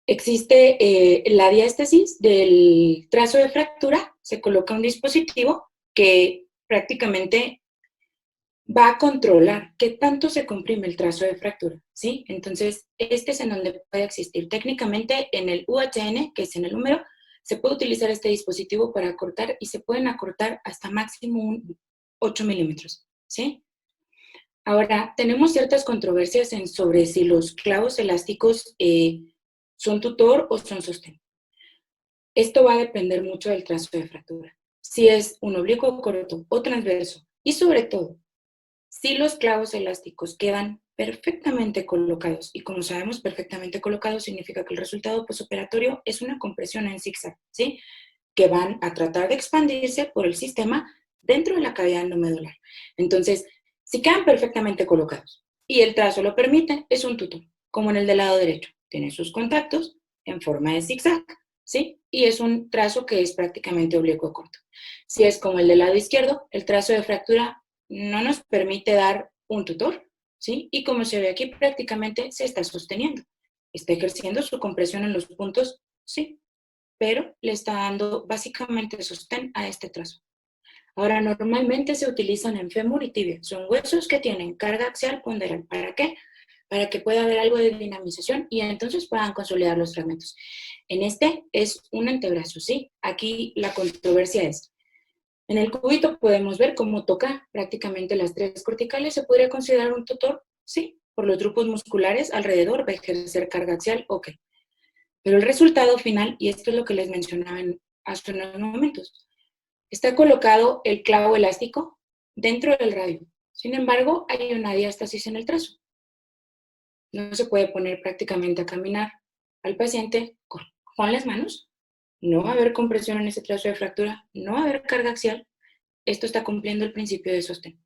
Speaker 5: Existe la diástasis del trazo de fractura, se coloca un dispositivo que prácticamente va a controlar qué tanto se comprime el trazo de fractura, ¿sí? Entonces, este es en donde puede existir. Técnicamente, en el UHN, que es en el húmero, se puede utilizar este dispositivo para acortar y se pueden acortar hasta máximo 8 milímetros, ¿sí? Ahora, tenemos ciertas controversias sobre si los clavos elásticos son tutor o son sostén. Esto va a depender mucho del trazo de fractura. Si es un oblicuo corto o transverso, y sobre todo, si los clavos elásticos quedan perfectamente colocados, y como sabemos, perfectamente colocados significa que el resultado postoperatorio es una compresión en zigzag, ¿sí? Que van a tratar de expandirse por el sistema dentro de la cavidad endomedular. Entonces, si quedan perfectamente colocados y el trazo lo permite, es un tutor, como en el del lado derecho. Tiene sus contactos en forma de zigzag, ¿sí? Y es un trazo que es prácticamente oblicuo corto. Si es como el del lado izquierdo, el trazo de fractura no nos permite dar un tutor, ¿sí? Y como se ve aquí, prácticamente se está sosteniendo. Está ejerciendo su compresión en los puntos, sí, pero le está dando básicamente sostén a este trazo. Ahora, normalmente se utilizan en fémur y tibia. Son huesos que tienen carga axial ponderal. ¿Para qué? para que pueda haber algo de dinamización y entonces puedan consolidar los fragmentos. En este es un antebrazo, ¿sí? Aquí la controversia es, en el cubito podemos ver cómo toca prácticamente las 3 corticales. ¿Se podría considerar un tutor? Sí, por los grupos musculares alrededor va a ejercer carga axial, ok. Pero el resultado final, y esto es lo que les mencionaba hace unos momentos, está colocado el clavo elástico dentro del radio. Sin embargo, hay una diástasis en el trazo. No se puede poner prácticamente a caminar al paciente con las manos. No va a haber compresión en ese trazo de fractura, no va a haber carga axial. Esto está cumpliendo el principio de sostén.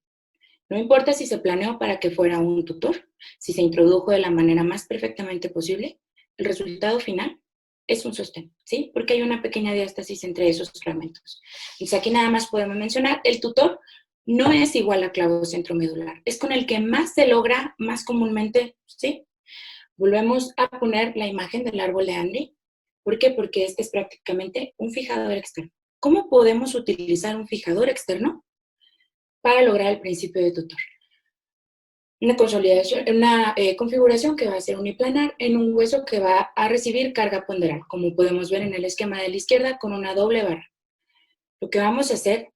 Speaker 5: No importa si se planeó para que fuera un tutor, si se introdujo de la manera más perfectamente posible, el resultado final es un sostén, ¿sí? Porque hay una pequeña diástasis entre esos fragmentos. Entonces aquí nada más podemos mencionar, el tutor no es igual a clavo centromedular, es con el que más se logra más comúnmente, ¿sí? Volvemos a poner la imagen del árbol de Andy. ¿Por qué? Porque este es prácticamente un fijador externo. ¿Cómo podemos utilizar un fijador externo para lograr el principio de tutor? Una consolidación, una configuración que va a ser uniplanar en un hueso que va a recibir carga ponderal, como podemos ver en el esquema de la izquierda con una doble barra. Lo que vamos a hacer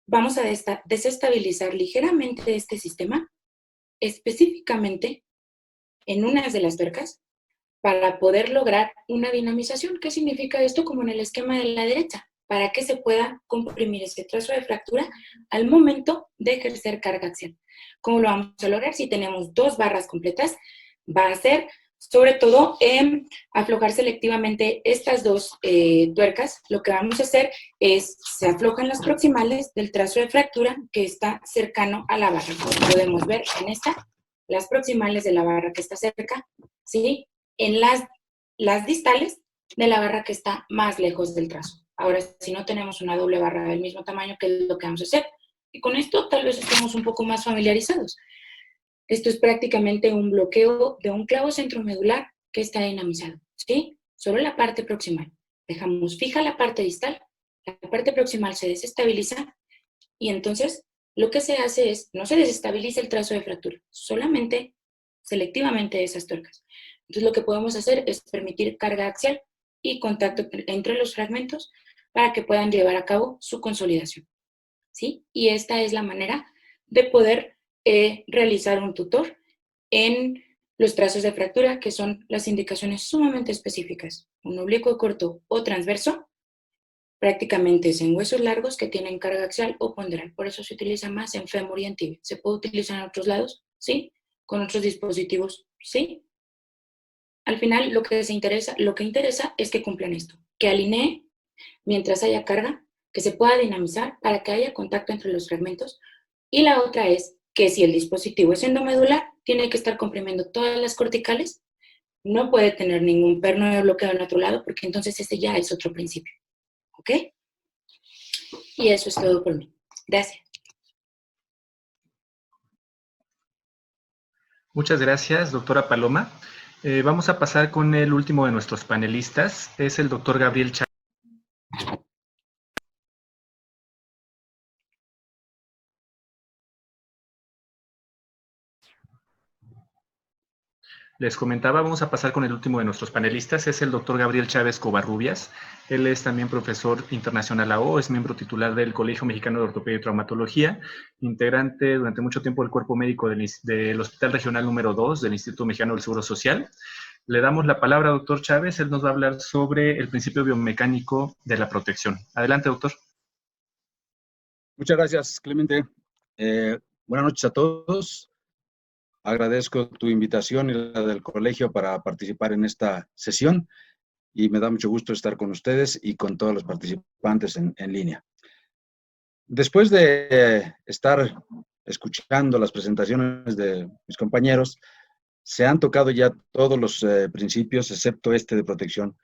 Speaker 5: vamos a desestabilizar ligeramente este sistema, específicamente en unas de las tuercas, para poder lograr una dinamización. ¿Qué significa esto? Como en el esquema de la derecha, para que se pueda comprimir este trazo de fractura al momento de ejercer carga axial. ¿Cómo lo vamos a lograr? Si tenemos 2 barras completas, va a ser sobre todo aflojar selectivamente estas 2 tuercas. Lo que vamos a hacer es, se aflojan las proximales del trazo de fractura que está cercano a la barra. Como podemos ver en esta, las proximales de la barra que está cerca, ¿sí? En las distales de la barra que está más lejos del trazo. Ahora, si no tenemos una doble barra del mismo tamaño, ¿qué es lo que vamos a hacer? Y con esto tal vez estemos un poco más familiarizados. Esto es prácticamente un bloqueo de un clavo centromedular que está dinamizado, ¿sí? Sobre la parte proximal. Dejamos fija la parte distal, la parte proximal se desestabiliza y entonces lo que se hace es, no se desestabiliza el trazo de fractura, solamente selectivamente esas tuercas. Entonces lo que podemos hacer es permitir carga axial y contacto entre los fragmentos para que puedan llevar a cabo su consolidación, ¿sí? Y esta es la manera de poder realizar un tutor en los trazos de fractura, que son las indicaciones sumamente específicas. Un oblicuo corto o transverso, prácticamente es en huesos largos que tienen carga axial o ponderal. Por eso se utiliza más en fémur y en tibia. ¿Se puede utilizar en otros lados? Sí. ¿Con otros dispositivos? Sí. Al final, lo que interesa es que cumplan esto, que alinee mientras haya carga, que se pueda dinamizar para que haya contacto entre los fragmentos. Y la otra es que si el dispositivo es endomedular, tiene que estar comprimiendo todas las corticales, no puede tener ningún perno de bloqueo en otro lado, porque entonces ese ya es otro principio. ¿Ok? Y eso es todo por mí. Gracias.
Speaker 1: Muchas gracias, doctora Paloma. Vamos a pasar con el último de nuestros panelistas. Es el doctor Gabriel Chávez. Les comentaba, vamos a pasar con el último de nuestros panelistas, es el doctor Gabriel Chávez Covarrubias. Él es también profesor internacional AO, es miembro titular del Colegio Mexicano de Ortopedia y Traumatología, integrante durante mucho tiempo del cuerpo médico del Hospital Regional número 2 del Instituto Mexicano del Seguro Social. Le damos la palabra al doctor Chávez, él nos va a hablar sobre el principio biomecánico de la protección. Adelante, doctor.
Speaker 6: Muchas gracias, Clemente. Buenas noches a todos. Agradezco tu invitación y la del colegio para participar en esta sesión y me da mucho gusto estar con ustedes y con todos los participantes en línea. Después de estar escuchando las presentaciones de mis compañeros, se han tocado ya todos los principios, excepto este de protección,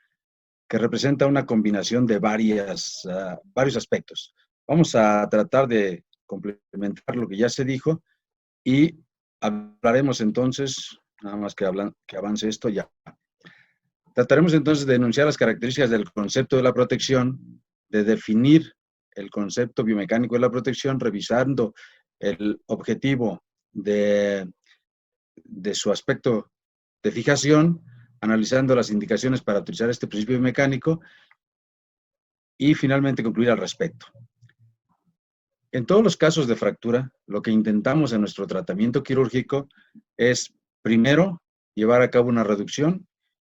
Speaker 6: que representa una combinación de varios aspectos. Vamos a tratar de complementar lo que ya se dijo y hablaremos entonces, nada más que avance esto ya. Trataremos entonces de enunciar las características del concepto de la protección, de definir el concepto biomecánico de la protección, revisando el objetivo de de su aspecto de fijación, analizando las indicaciones para utilizar este principio biomecánico y finalmente concluir al respecto. En todos los casos de fractura, lo que intentamos en nuestro tratamiento quirúrgico es primero llevar a cabo una reducción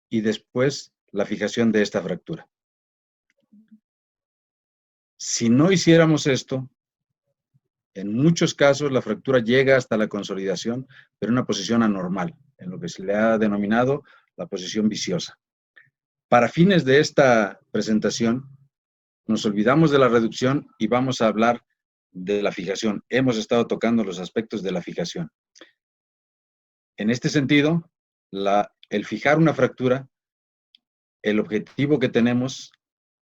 Speaker 6: y después la fijación de esta fractura. Si no hiciéramos esto, en muchos casos la fractura llega hasta la consolidación, pero en una posición anormal, en lo que se le ha denominado la posición viciosa. Para fines de esta presentación, nos olvidamos de la reducción y vamos a hablar de la fijación. Hemos estado tocando los aspectos de la fijación. En este sentido, el fijar una fractura, el objetivo que tenemos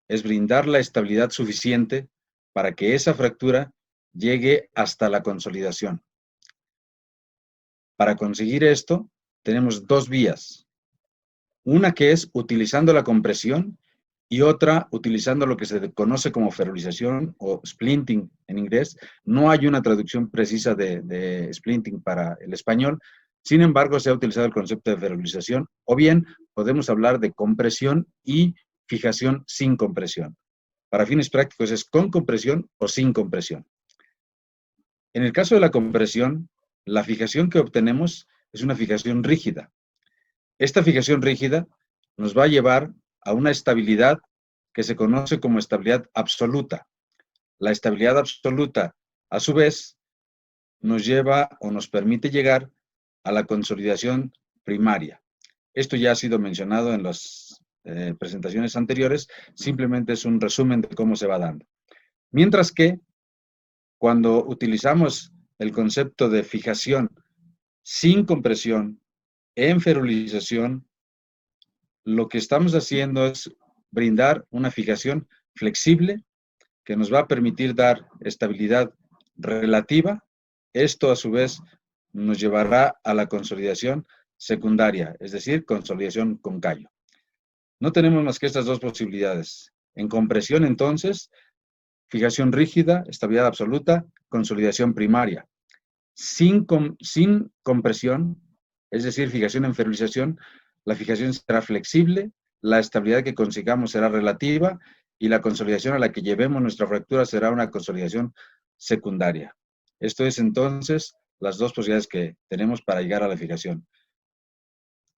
Speaker 6: es brindar la estabilidad suficiente para que esa fractura llegue hasta la consolidación. Para conseguir esto, tenemos dos vías. Una que es utilizando la compresión y otra utilizando lo que se conoce como ferulización o splinting en inglés. No hay una traducción precisa de splinting para el español. Sin embargo, se ha utilizado el concepto de ferulización, o bien podemos hablar de compresión y fijación sin compresión. Para fines prácticos es con compresión o sin compresión. En el caso de la compresión, la fijación que obtenemos es una fijación rígida. Esta fijación rígida nos va a llevar a una estabilidad que se conoce como estabilidad absoluta. La estabilidad absoluta, a su vez, nos lleva o nos permite llegar a la consolidación primaria. Esto ya ha sido mencionado en las presentaciones anteriores, simplemente es un resumen de cómo se va dando. Mientras que, cuando utilizamos el concepto de fijación sin compresión, en ferulización, lo que estamos haciendo es brindar una fijación flexible que nos va a permitir dar estabilidad relativa. Esto, a su vez, nos llevará a la consolidación secundaria, es decir, consolidación con callo. No tenemos más que estas dos posibilidades. En compresión, entonces, fijación rígida, estabilidad absoluta, consolidación primaria. Sin compresión, es decir, fijación en ferulización, la fijación será flexible, la estabilidad que consigamos será relativa y la consolidación a la que llevemos nuestra fractura será una consolidación secundaria. Esto es entonces las dos posibilidades que tenemos para llegar a la fijación.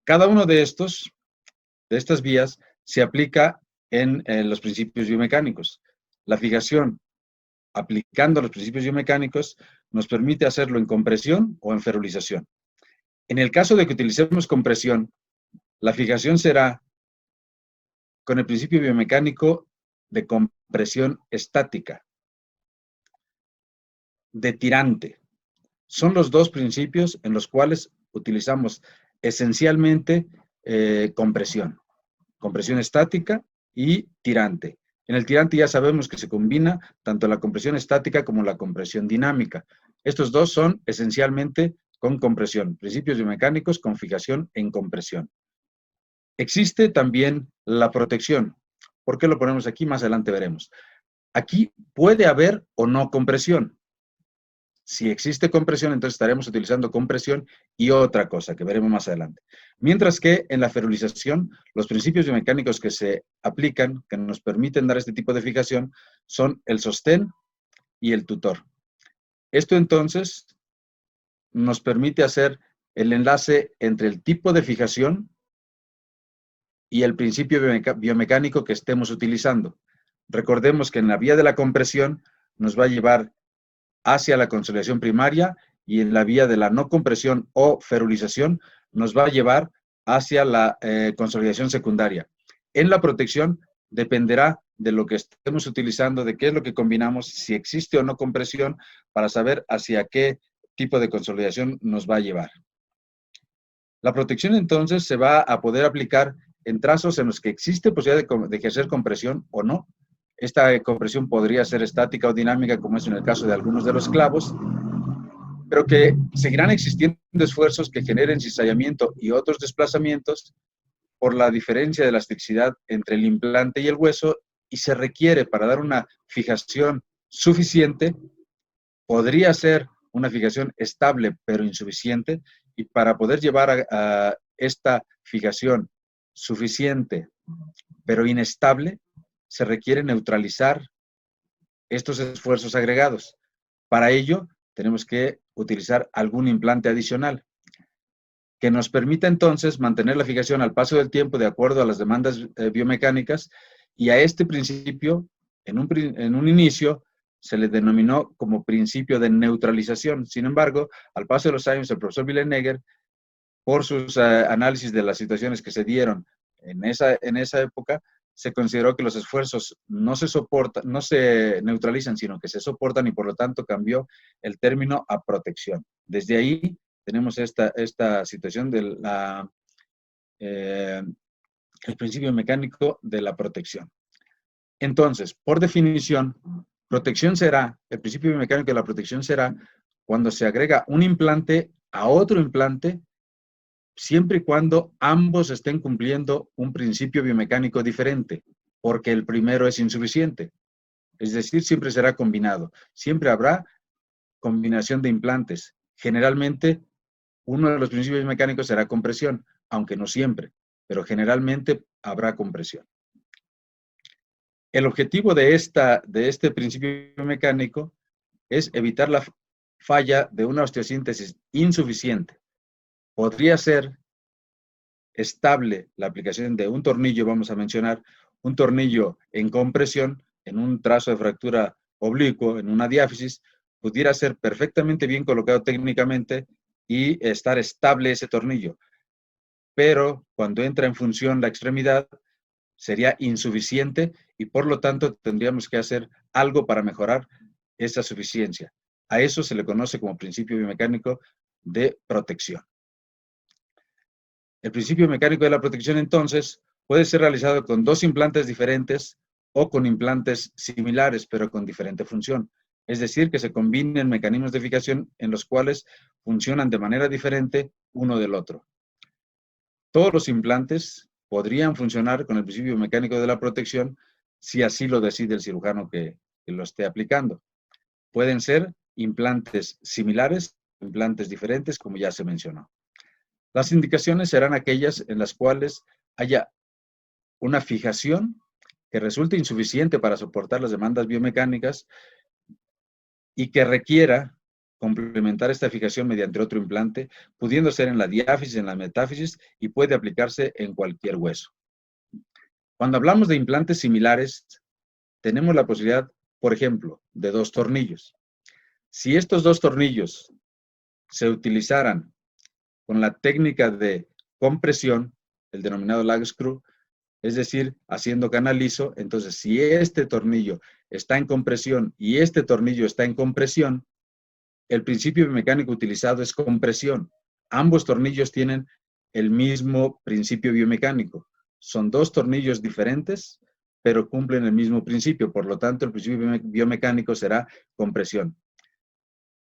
Speaker 6: Cada uno de estas vías se aplica en los principios biomecánicos. La fijación, aplicando los principios biomecánicos, nos permite hacerlo en compresión o en ferulización. En el caso de que utilicemos compresión, la fijación será con el principio biomecánico de compresión estática, de tirante. Son los dos principios en los cuales utilizamos esencialmente compresión estática y tirante. En el tirante ya sabemos que se combina tanto la compresión estática como la compresión dinámica. Estos dos son esencialmente con compresión, principios biomecánicos con fijación en compresión. Existe también la protección. ¿Por qué lo ponemos aquí? Más adelante veremos. Aquí puede haber o no compresión. Si existe compresión, entonces estaremos utilizando compresión y otra cosa que veremos más adelante. Mientras que en la ferulización, los principios biomecánicos que se aplican, que nos permiten dar este tipo de fijación, son el sostén y el tutor. Esto entonces nos permite hacer el enlace entre el tipo de fijación y el principio biomecánico que estemos utilizando. Recordemos que en la vía de la compresión nos va a llevar hacia la consolidación primaria y en la vía de la no compresión o ferulización nos va a llevar hacia la consolidación secundaria. En la protección dependerá de lo que estemos utilizando, de qué es lo que combinamos, si existe o no compresión, para saber hacia qué tipo de consolidación nos va a llevar. La protección entonces se va a poder aplicar en trazos en los que existe posibilidad de ejercer compresión o no. Esta compresión podría ser estática o dinámica, como es en el caso de algunos de los clavos, pero que seguirán existiendo esfuerzos que generen cizallamiento y otros desplazamientos por la diferencia de elasticidad entre el implante y el hueso, y se requiere para dar una fijación suficiente, podría ser una fijación estable pero insuficiente, Y para poder llevar a esta fijación suficiente, pero inestable, se requiere neutralizar estos esfuerzos agregados. Para ello, tenemos que utilizar algún implante adicional que nos permita entonces mantener la fijación al paso del tiempo de acuerdo a las demandas biomecánicas, y a este principio, en un inicio, se le denominó como principio de neutralización. Sin embargo, al paso de los años, el profesor Villeneuve, por sus análisis de las situaciones que se dieron en esa época, se consideró que los esfuerzos no se neutralizan, sino que se soportan, y por lo tanto cambió el término a protección. Desde ahí tenemos esta situación del el principio mecánico de la protección. Entonces, por definición, el principio biomecánico de la protección será cuando se agrega un implante a otro implante, siempre y cuando ambos estén cumpliendo un principio biomecánico diferente, porque el primero es insuficiente. Es decir, siempre será combinado. Siempre habrá combinación de implantes. Generalmente, uno de los principios biomecánicos será compresión, aunque no siempre, pero generalmente habrá compresión. El objetivo de este principio biomecánico es evitar la falla de una osteosíntesis insuficiente. Podría ser estable la aplicación de un tornillo, vamos a mencionar, un tornillo en compresión, en un trazo de fractura oblicuo, en una diáfisis, pudiera ser perfectamente bien colocado técnicamente y estar estable ese tornillo. Pero cuando entra en función la extremidad, sería insuficiente, y por lo tanto tendríamos que hacer algo para mejorar esa suficiencia. A eso se le conoce como principio biomecánico de protección. El principio mecánico de la protección, entonces, puede ser realizado con dos implantes diferentes o con implantes similares, pero con diferente función. Es decir, que se combinen mecanismos de fijación en los cuales funcionan de manera diferente uno del otro. Todos los implantes podrían funcionar con el principio mecánico de la protección si así lo decide el cirujano que lo esté aplicando. Pueden ser implantes similares, implantes diferentes, como ya se mencionó. Las indicaciones serán aquellas en las cuales haya una fijación que resulte insuficiente para soportar las demandas biomecánicas y que requiera complementar esta fijación mediante otro implante, pudiendo ser en la diáfisis, en la metáfisis, y puede aplicarse en cualquier hueso. Cuando hablamos de implantes similares, tenemos la posibilidad, por ejemplo, de dos tornillos. Si estos dos tornillos se utilizaran con la técnica de compresión, el denominado lag screw, es decir, haciendo canal liso, entonces si este tornillo está en compresión y este tornillo está en compresión, el principio biomecánico utilizado es compresión. Ambos tornillos tienen el mismo principio biomecánico. Son dos tornillos diferentes, pero cumplen el mismo principio. Por lo tanto, el principio biomecánico será compresión.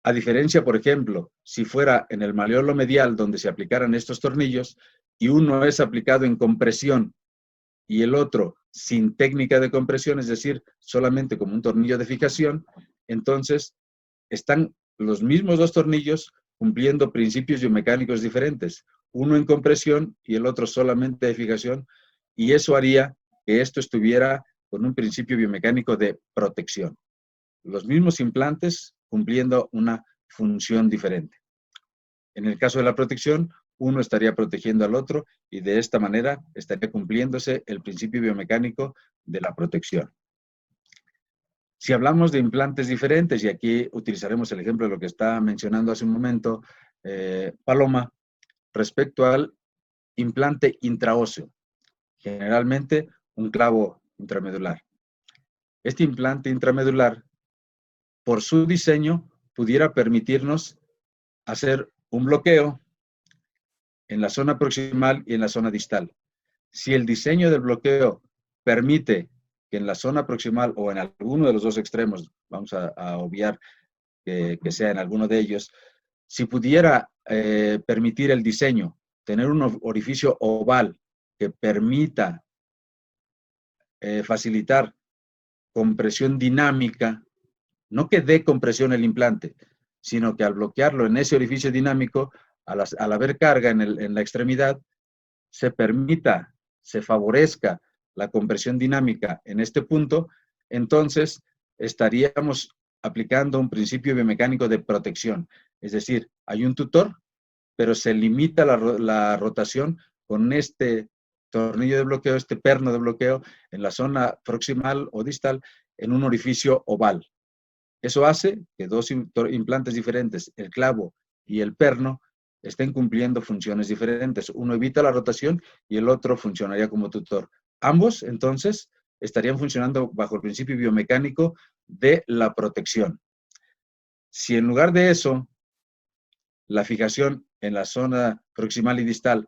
Speaker 6: A diferencia, por ejemplo, si fuera en el maleolo medial donde se aplicaran estos tornillos y uno es aplicado en compresión y el otro sin técnica de compresión, es decir, solamente como un tornillo de fijación, entonces están los mismos dos tornillos cumpliendo principios biomecánicos diferentes, uno en compresión y el otro solamente de fijación, y eso haría que esto estuviera con un principio biomecánico de protección. Los mismos implantes cumpliendo una función diferente. En el caso de la protección, uno estaría protegiendo al otro y de esta manera estaría cumpliéndose el principio biomecánico de la protección. Si hablamos de implantes diferentes, y aquí utilizaremos el ejemplo de lo que está mencionando hace un momento Paloma, respecto al implante intraóseo, generalmente un clavo intramedular. Este implante intramedular, por su diseño, pudiera permitirnos hacer un bloqueo en la zona proximal y en la zona distal. Si el diseño del bloqueo permite que en la zona proximal o en alguno de los dos extremos, vamos a obviar que sea en alguno de ellos, si pudiera permitir el diseño, tener un orificio oval que permita facilitar compresión dinámica, no que dé compresión el implante, sino que al bloquearlo en ese orificio dinámico al haber carga en la extremidad, se permita, se favorezca la compresión dinámica en este punto, entonces estaríamos aplicando un principio biomecánico de protección. Es decir, hay un tutor, pero se limita la rotación con este tornillo de bloqueo, este perno de bloqueo en la zona proximal o distal en un orificio oval. Eso hace que dos implantes diferentes, el clavo y el perno, estén cumpliendo funciones diferentes. Uno evita la rotación y el otro funcionaría como tutor. Ambos, entonces, estarían funcionando bajo el principio biomecánico de la protección. Si en lugar de eso, la fijación en la zona proximal y distal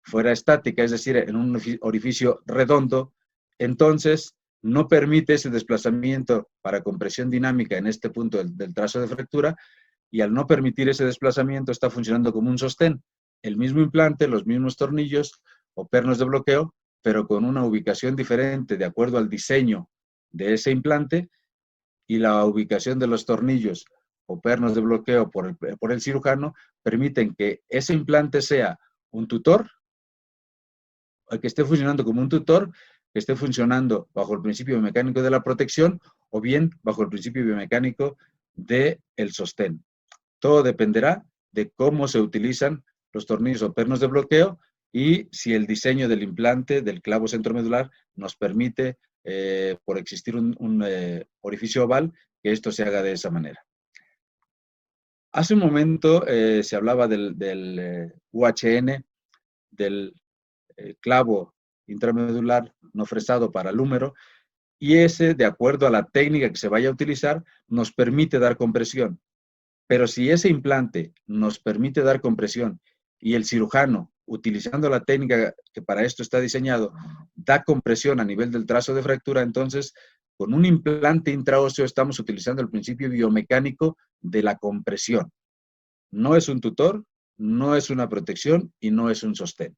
Speaker 6: fuera estática, es decir, en un orificio redondo, entonces no permite ese desplazamiento para compresión dinámica en este punto del trazo de fractura, y al no permitir ese desplazamiento está funcionando como un sostén. El mismo implante, los mismos tornillos o pernos de bloqueo, pero con una ubicación diferente de acuerdo al diseño de ese implante, y la ubicación de los tornillos o pernos de bloqueo por el cirujano permiten que ese implante sea un tutor, que esté funcionando como un tutor, que esté funcionando bajo el principio biomecánico de la protección o bien bajo el principio biomecánico del sostén. Todo dependerá de cómo se utilizan los tornillos o pernos de bloqueo y si el diseño del implante, del clavo centromedular, nos permite, por existir un orificio oval, que esto se haga de esa manera. Hace un momento se hablaba del UHN, del clavo intramedular no fresado para el húmero, y ese, de acuerdo a la técnica que se vaya a utilizar, nos permite dar compresión. Pero si ese implante nos permite dar compresión y el cirujano, utilizando la técnica que para esto está diseñado, da compresión a nivel del trazo de fractura, entonces con un implante intraóseo estamos utilizando el principio biomecánico de la compresión. No es un tutor, no es una protección y no es un sostén.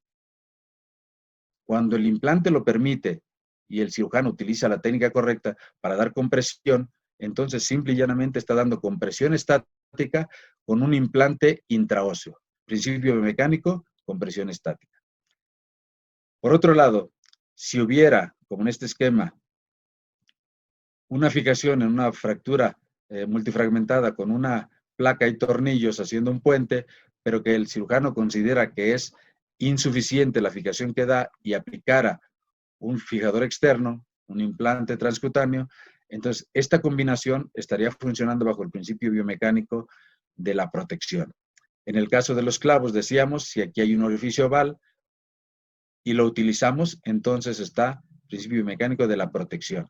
Speaker 6: Cuando el implante lo permite y el cirujano utiliza la técnica correcta para dar compresión, entonces simple y llanamente está dando compresión estática con un implante intraóseo. Principio biomecánico, compresión estática. Por otro lado, si hubiera, como en este esquema, una fijación en una fractura multifragmentada con una placa y tornillos haciendo un puente, pero que el cirujano considera que es insuficiente la fijación que da y aplicara un fijador externo, un implante transcutáneo, entonces esta combinación estaría funcionando bajo el principio biomecánico de la protección. En el caso de los clavos, decíamos, si aquí hay un orificio oval y lo utilizamos, entonces está el principio biomecánico de la protección.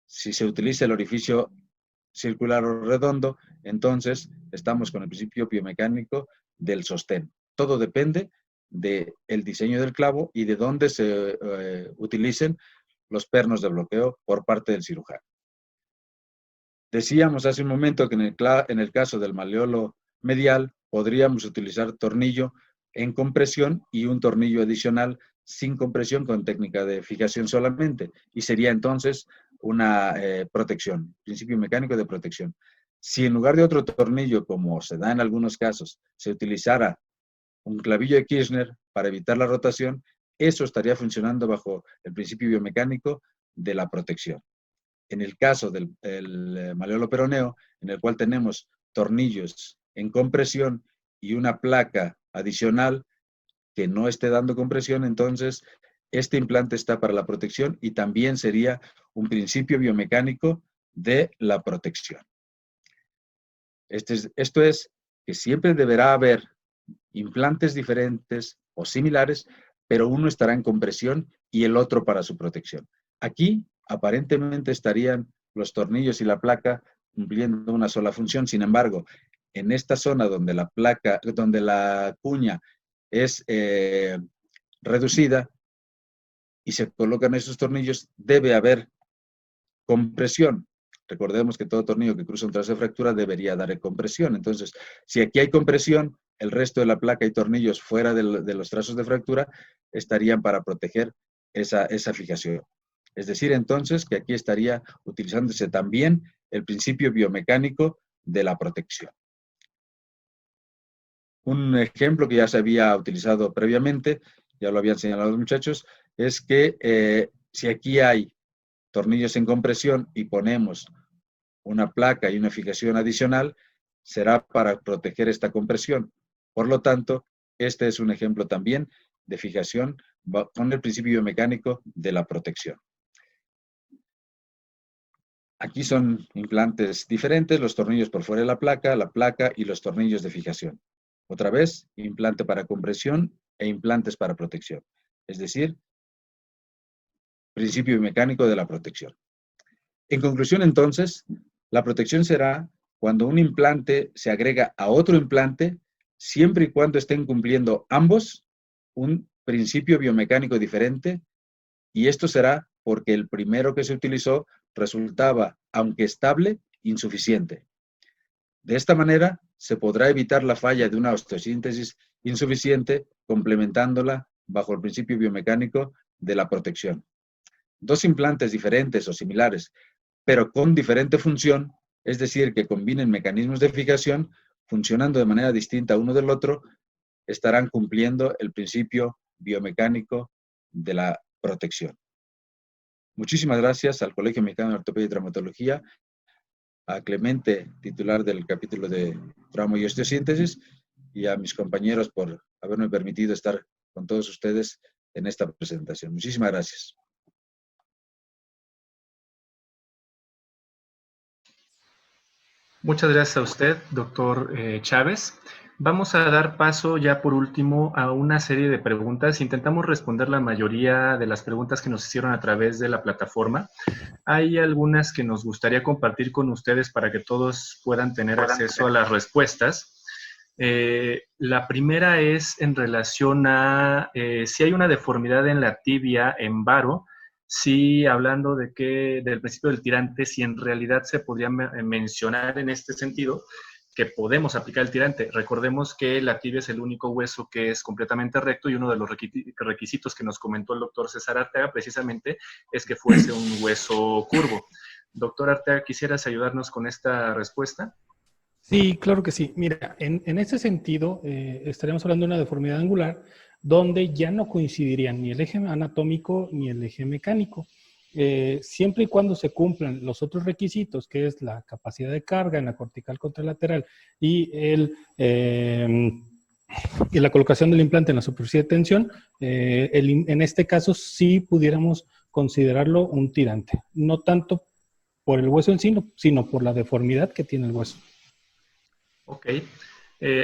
Speaker 6: Si se utiliza el orificio circular o redondo, entonces estamos con el principio biomecánico del sostén. Todo depende del diseño del clavo y de dónde se utilicen los pernos de bloqueo por parte del cirujano. Decíamos hace un momento que en el caso del maleolo medial podríamos utilizar tornillo en compresión y un tornillo adicional sin compresión con técnica de fijación solamente, y sería entonces una protección, principio mecánico de protección. Si en lugar de otro tornillo, como se da en algunos casos, se utilizara un clavillo de Kirchner para evitar la rotación, eso estaría funcionando bajo el principio biomecánico de la protección. En el caso del maleolo peroneo, en el cual tenemos tornillos en compresión y una placa adicional que no esté dando compresión, entonces este implante está para la protección y también sería un principio biomecánico de la protección. Esto es que siempre deberá haber implantes diferentes o similares, pero uno estará en compresión y el otro para su protección. Aquí aparentemente estarían los tornillos y la placa cumpliendo una sola función. Sin embargo, en esta zona donde la cuña es reducida y se colocan esos tornillos, debe haber compresión. Recordemos que todo tornillo que cruza un trazo de fractura debería dar compresión. Entonces, si aquí hay compresión, el resto de la placa y tornillos fuera de los trazos de fractura estarían para proteger esa fijación. Es decir, entonces, que aquí estaría utilizándose también el principio biomecánico de la protección. Un ejemplo que ya se había utilizado previamente, ya lo habían señalado los muchachos, es que si aquí hay tornillos en compresión y ponemos una placa y una fijación adicional, será para proteger esta compresión. Por lo tanto, este es un ejemplo también de fijación con el principio biomecánico de la protección. Aquí son implantes diferentes, los tornillos por fuera de la placa y los tornillos de fijación. Otra vez, implante para compresión e implantes para protección. Es decir, principio biomecánico de la protección. En conclusión, entonces, la protección será cuando un implante se agrega a otro implante, siempre y cuando estén cumpliendo ambos un principio biomecánico diferente, y esto será porque el primero que se utilizó resultaba, aunque estable, insuficiente. De esta manera, se podrá evitar la falla de una osteosíntesis insuficiente, complementándola bajo el principio biomecánico de la protección. Dos implantes diferentes o similares, pero con diferente función, es decir, que combinen mecanismos de fijación, funcionando de manera distinta uno del otro, estarán cumpliendo el principio biomecánico de la protección. Muchísimas gracias al Colegio Mexicano de Ortopedia y Traumatología, a Clemente, titular del capítulo de trauma y osteosíntesis, y a mis compañeros por haberme permitido estar con todos ustedes en esta presentación. Muchísimas gracias.
Speaker 1: Muchas gracias a usted, doctor Chávez. Vamos a dar paso ya por último a una serie de preguntas. Intentamos responder la mayoría de las preguntas que nos hicieron a través de la plataforma. Hay algunas que nos gustaría compartir con ustedes para que todos puedan tener acceso a las respuestas. La primera es en relación a si hay una deformidad en la tibia en varo, sí, hablando de del principio del tirante, si en realidad se podría mencionar en este sentido que podemos aplicar el tirante. Recordemos que la tibia es el único hueso que es completamente recto y uno de los requisitos que nos comentó el doctor César Arteaga precisamente es que fuese un hueso curvo. Doctor Arteaga, ¿quisieras ayudarnos con esta respuesta?
Speaker 3: Sí, claro que sí. Mira, en ese sentido, estaríamos hablando de una deformidad angular donde ya no coincidirían ni el eje anatómico ni el eje mecánico. Siempre y cuando se cumplan los otros requisitos, que es la capacidad de carga en la cortical contralateral y la colocación del implante en la superficie de tensión, en este caso sí pudiéramos considerarlo un tirante. No tanto por el hueso en sí, sino por la deformidad que tiene el hueso.
Speaker 1: Ok.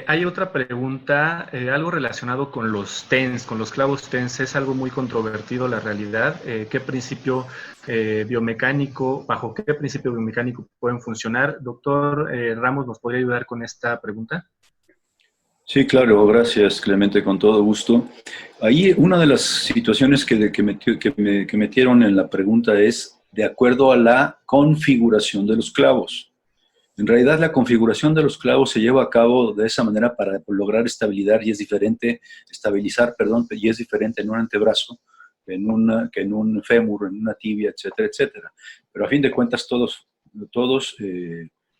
Speaker 1: Hay otra pregunta, algo relacionado con los TENS, con los clavos TENS. Es algo muy controvertido, la realidad. ¿Qué principio biomecánico, bajo qué principio biomecánico pueden funcionar? Doctor Ramos, ¿nos podría ayudar con esta pregunta?
Speaker 4: Sí, claro, gracias Clemente, con todo gusto. Ahí una de las situaciones que metieron en la pregunta es de acuerdo a la configuración de los clavos. En realidad la configuración de los clavos se lleva a cabo de esa manera para lograr estabilizar y es diferente en un antebrazo que en un fémur, en una tibia, etcétera, etcétera. Pero a fin de cuentas todos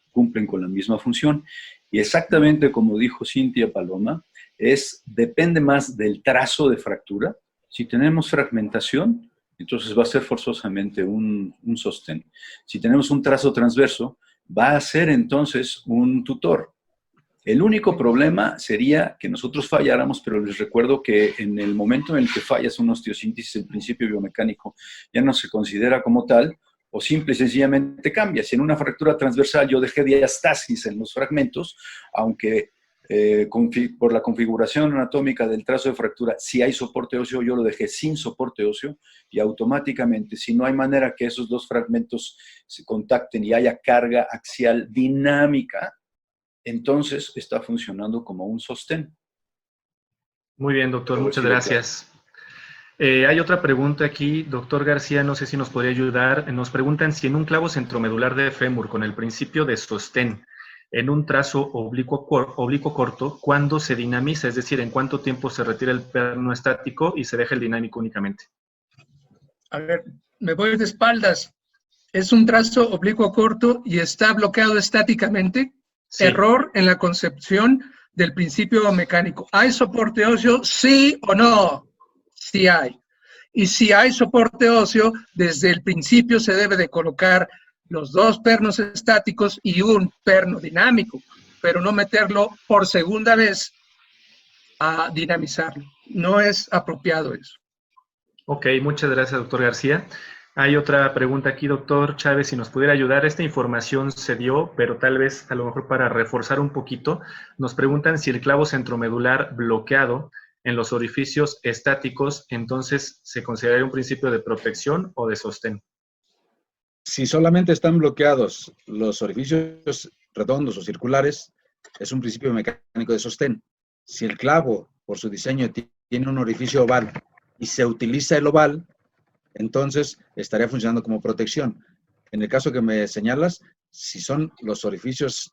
Speaker 4: cumplen con la misma función. Y exactamente como dijo Cintia Paloma, depende más del trazo de fractura. Si tenemos fragmentación, entonces va a ser forzosamente un sostén. Si tenemos un trazo transverso, va a ser entonces un tutor. El único problema sería que nosotros falláramos, pero les recuerdo que en el momento en el que fallas una osteosíntesis, el principio biomecánico ya no se considera como tal, o simple y sencillamente cambia. Si en una fractura transversal yo dejé diastasis en los fragmentos, aunque por la configuración anatómica del trazo de fractura, si hay soporte óseo, yo lo dejé sin soporte óseo y automáticamente, si no hay manera que esos dos fragmentos se contacten y haya carga axial dinámica, entonces está funcionando como un sostén.
Speaker 1: Muy bien, doctor, muchas gracias. Hay otra pregunta aquí, doctor García, no sé si nos podría ayudar. Nos preguntan si en un clavo centromedular de fémur con el principio de sostén, en un trazo oblicuo corto, ¿cuándo se dinamiza? Es decir, ¿en cuánto tiempo se retira el perno estático y se deja el dinámico únicamente?
Speaker 2: A ver, me voy de espaldas. ¿Es un trazo oblicuo corto y está bloqueado estáticamente? Sí. Error en la concepción del principio mecánico. ¿Hay soporte óseo? ¿Sí o no? Sí hay. Y si hay soporte óseo, desde el principio se debe de colocar los dos pernos estáticos y un perno dinámico, pero no meterlo por segunda vez a dinamizarlo. No es apropiado eso.
Speaker 1: Ok, muchas gracias, doctor García. Hay otra pregunta aquí, doctor Chávez, si nos pudiera ayudar. Esta información se dio, pero tal vez, a lo mejor para reforzar un poquito, nos preguntan si el clavo centromedular bloqueado en los orificios estáticos, entonces, ¿se consideraría un principio de protección o de sostén?
Speaker 6: Si solamente están bloqueados los orificios redondos o circulares, es un principio mecánico de sostén. Si el clavo, por su diseño, tiene un orificio oval y se utiliza el oval, entonces estaría funcionando como protección. En el caso que me señalas, si son los orificios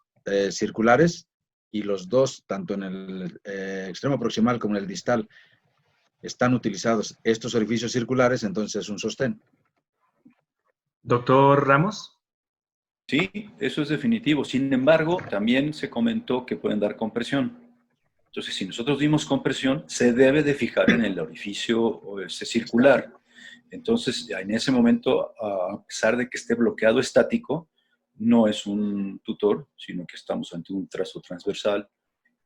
Speaker 6: circulares y los dos, tanto en el extremo proximal como en el distal, están utilizados estos orificios circulares, entonces es un sostén.
Speaker 1: Doctor Ramos.
Speaker 4: Sí, eso es definitivo. Sin embargo, también se comentó que pueden dar compresión. Entonces, si nosotros dimos compresión, se debe de fijar en el orificio circular. Entonces, en ese momento, a pesar de que esté bloqueado estático, no es un tutor, sino que estamos ante un trazo transversal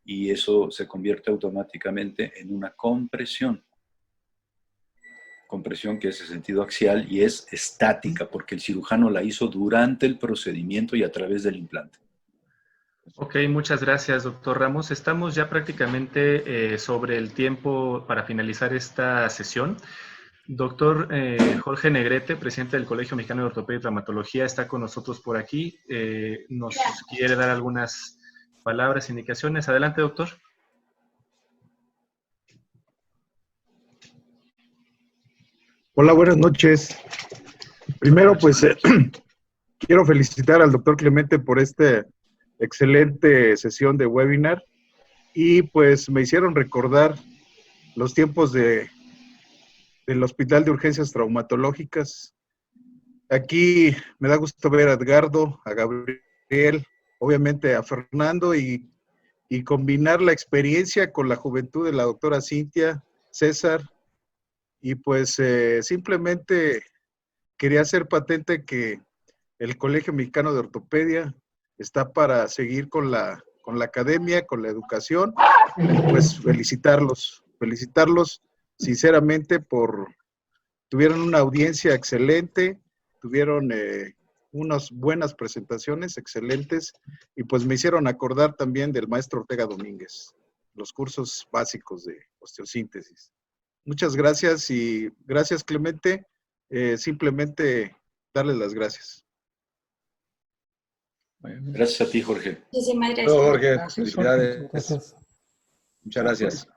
Speaker 4: y eso se convierte automáticamente en una compresión. Compresión que es de sentido axial y es estática, porque el cirujano la hizo durante el procedimiento y a través del implante.
Speaker 1: Ok, muchas gracias, doctor Ramos. Estamos ya prácticamente sobre el tiempo para finalizar esta sesión. Doctor Jorge Negrete, presidente del Colegio Mexicano de Ortopedia y Traumatología, está con nosotros por aquí. Nos quiere dar algunas palabras, indicaciones. Adelante, doctor.
Speaker 7: Hola, buenas noches. Primero, pues, quiero felicitar al doctor Clemente por esta excelente sesión de webinar y pues me hicieron recordar los tiempos del Hospital de Urgencias Traumatológicas. Aquí me da gusto ver a Edgardo, a Gabriel, obviamente a Fernando y combinar la experiencia con la juventud de la doctora Cintia, César, y pues simplemente quería hacer patente que el Colegio Mexicano de Ortopedia está para seguir con la academia, con la educación, pues felicitarlos sinceramente tuvieron una audiencia excelente, tuvieron unas buenas presentaciones excelentes y pues me hicieron acordar también del maestro Ortega Domínguez, los cursos básicos de osteosíntesis. Muchas gracias y gracias, Clemente. Simplemente darles las gracias.
Speaker 4: Gracias a ti, Jorge.
Speaker 5: Muchísimas gracias.
Speaker 6: Jorge,
Speaker 2: Gracias,
Speaker 6: felicidades.
Speaker 3: Gracias.
Speaker 6: Muchas gracias.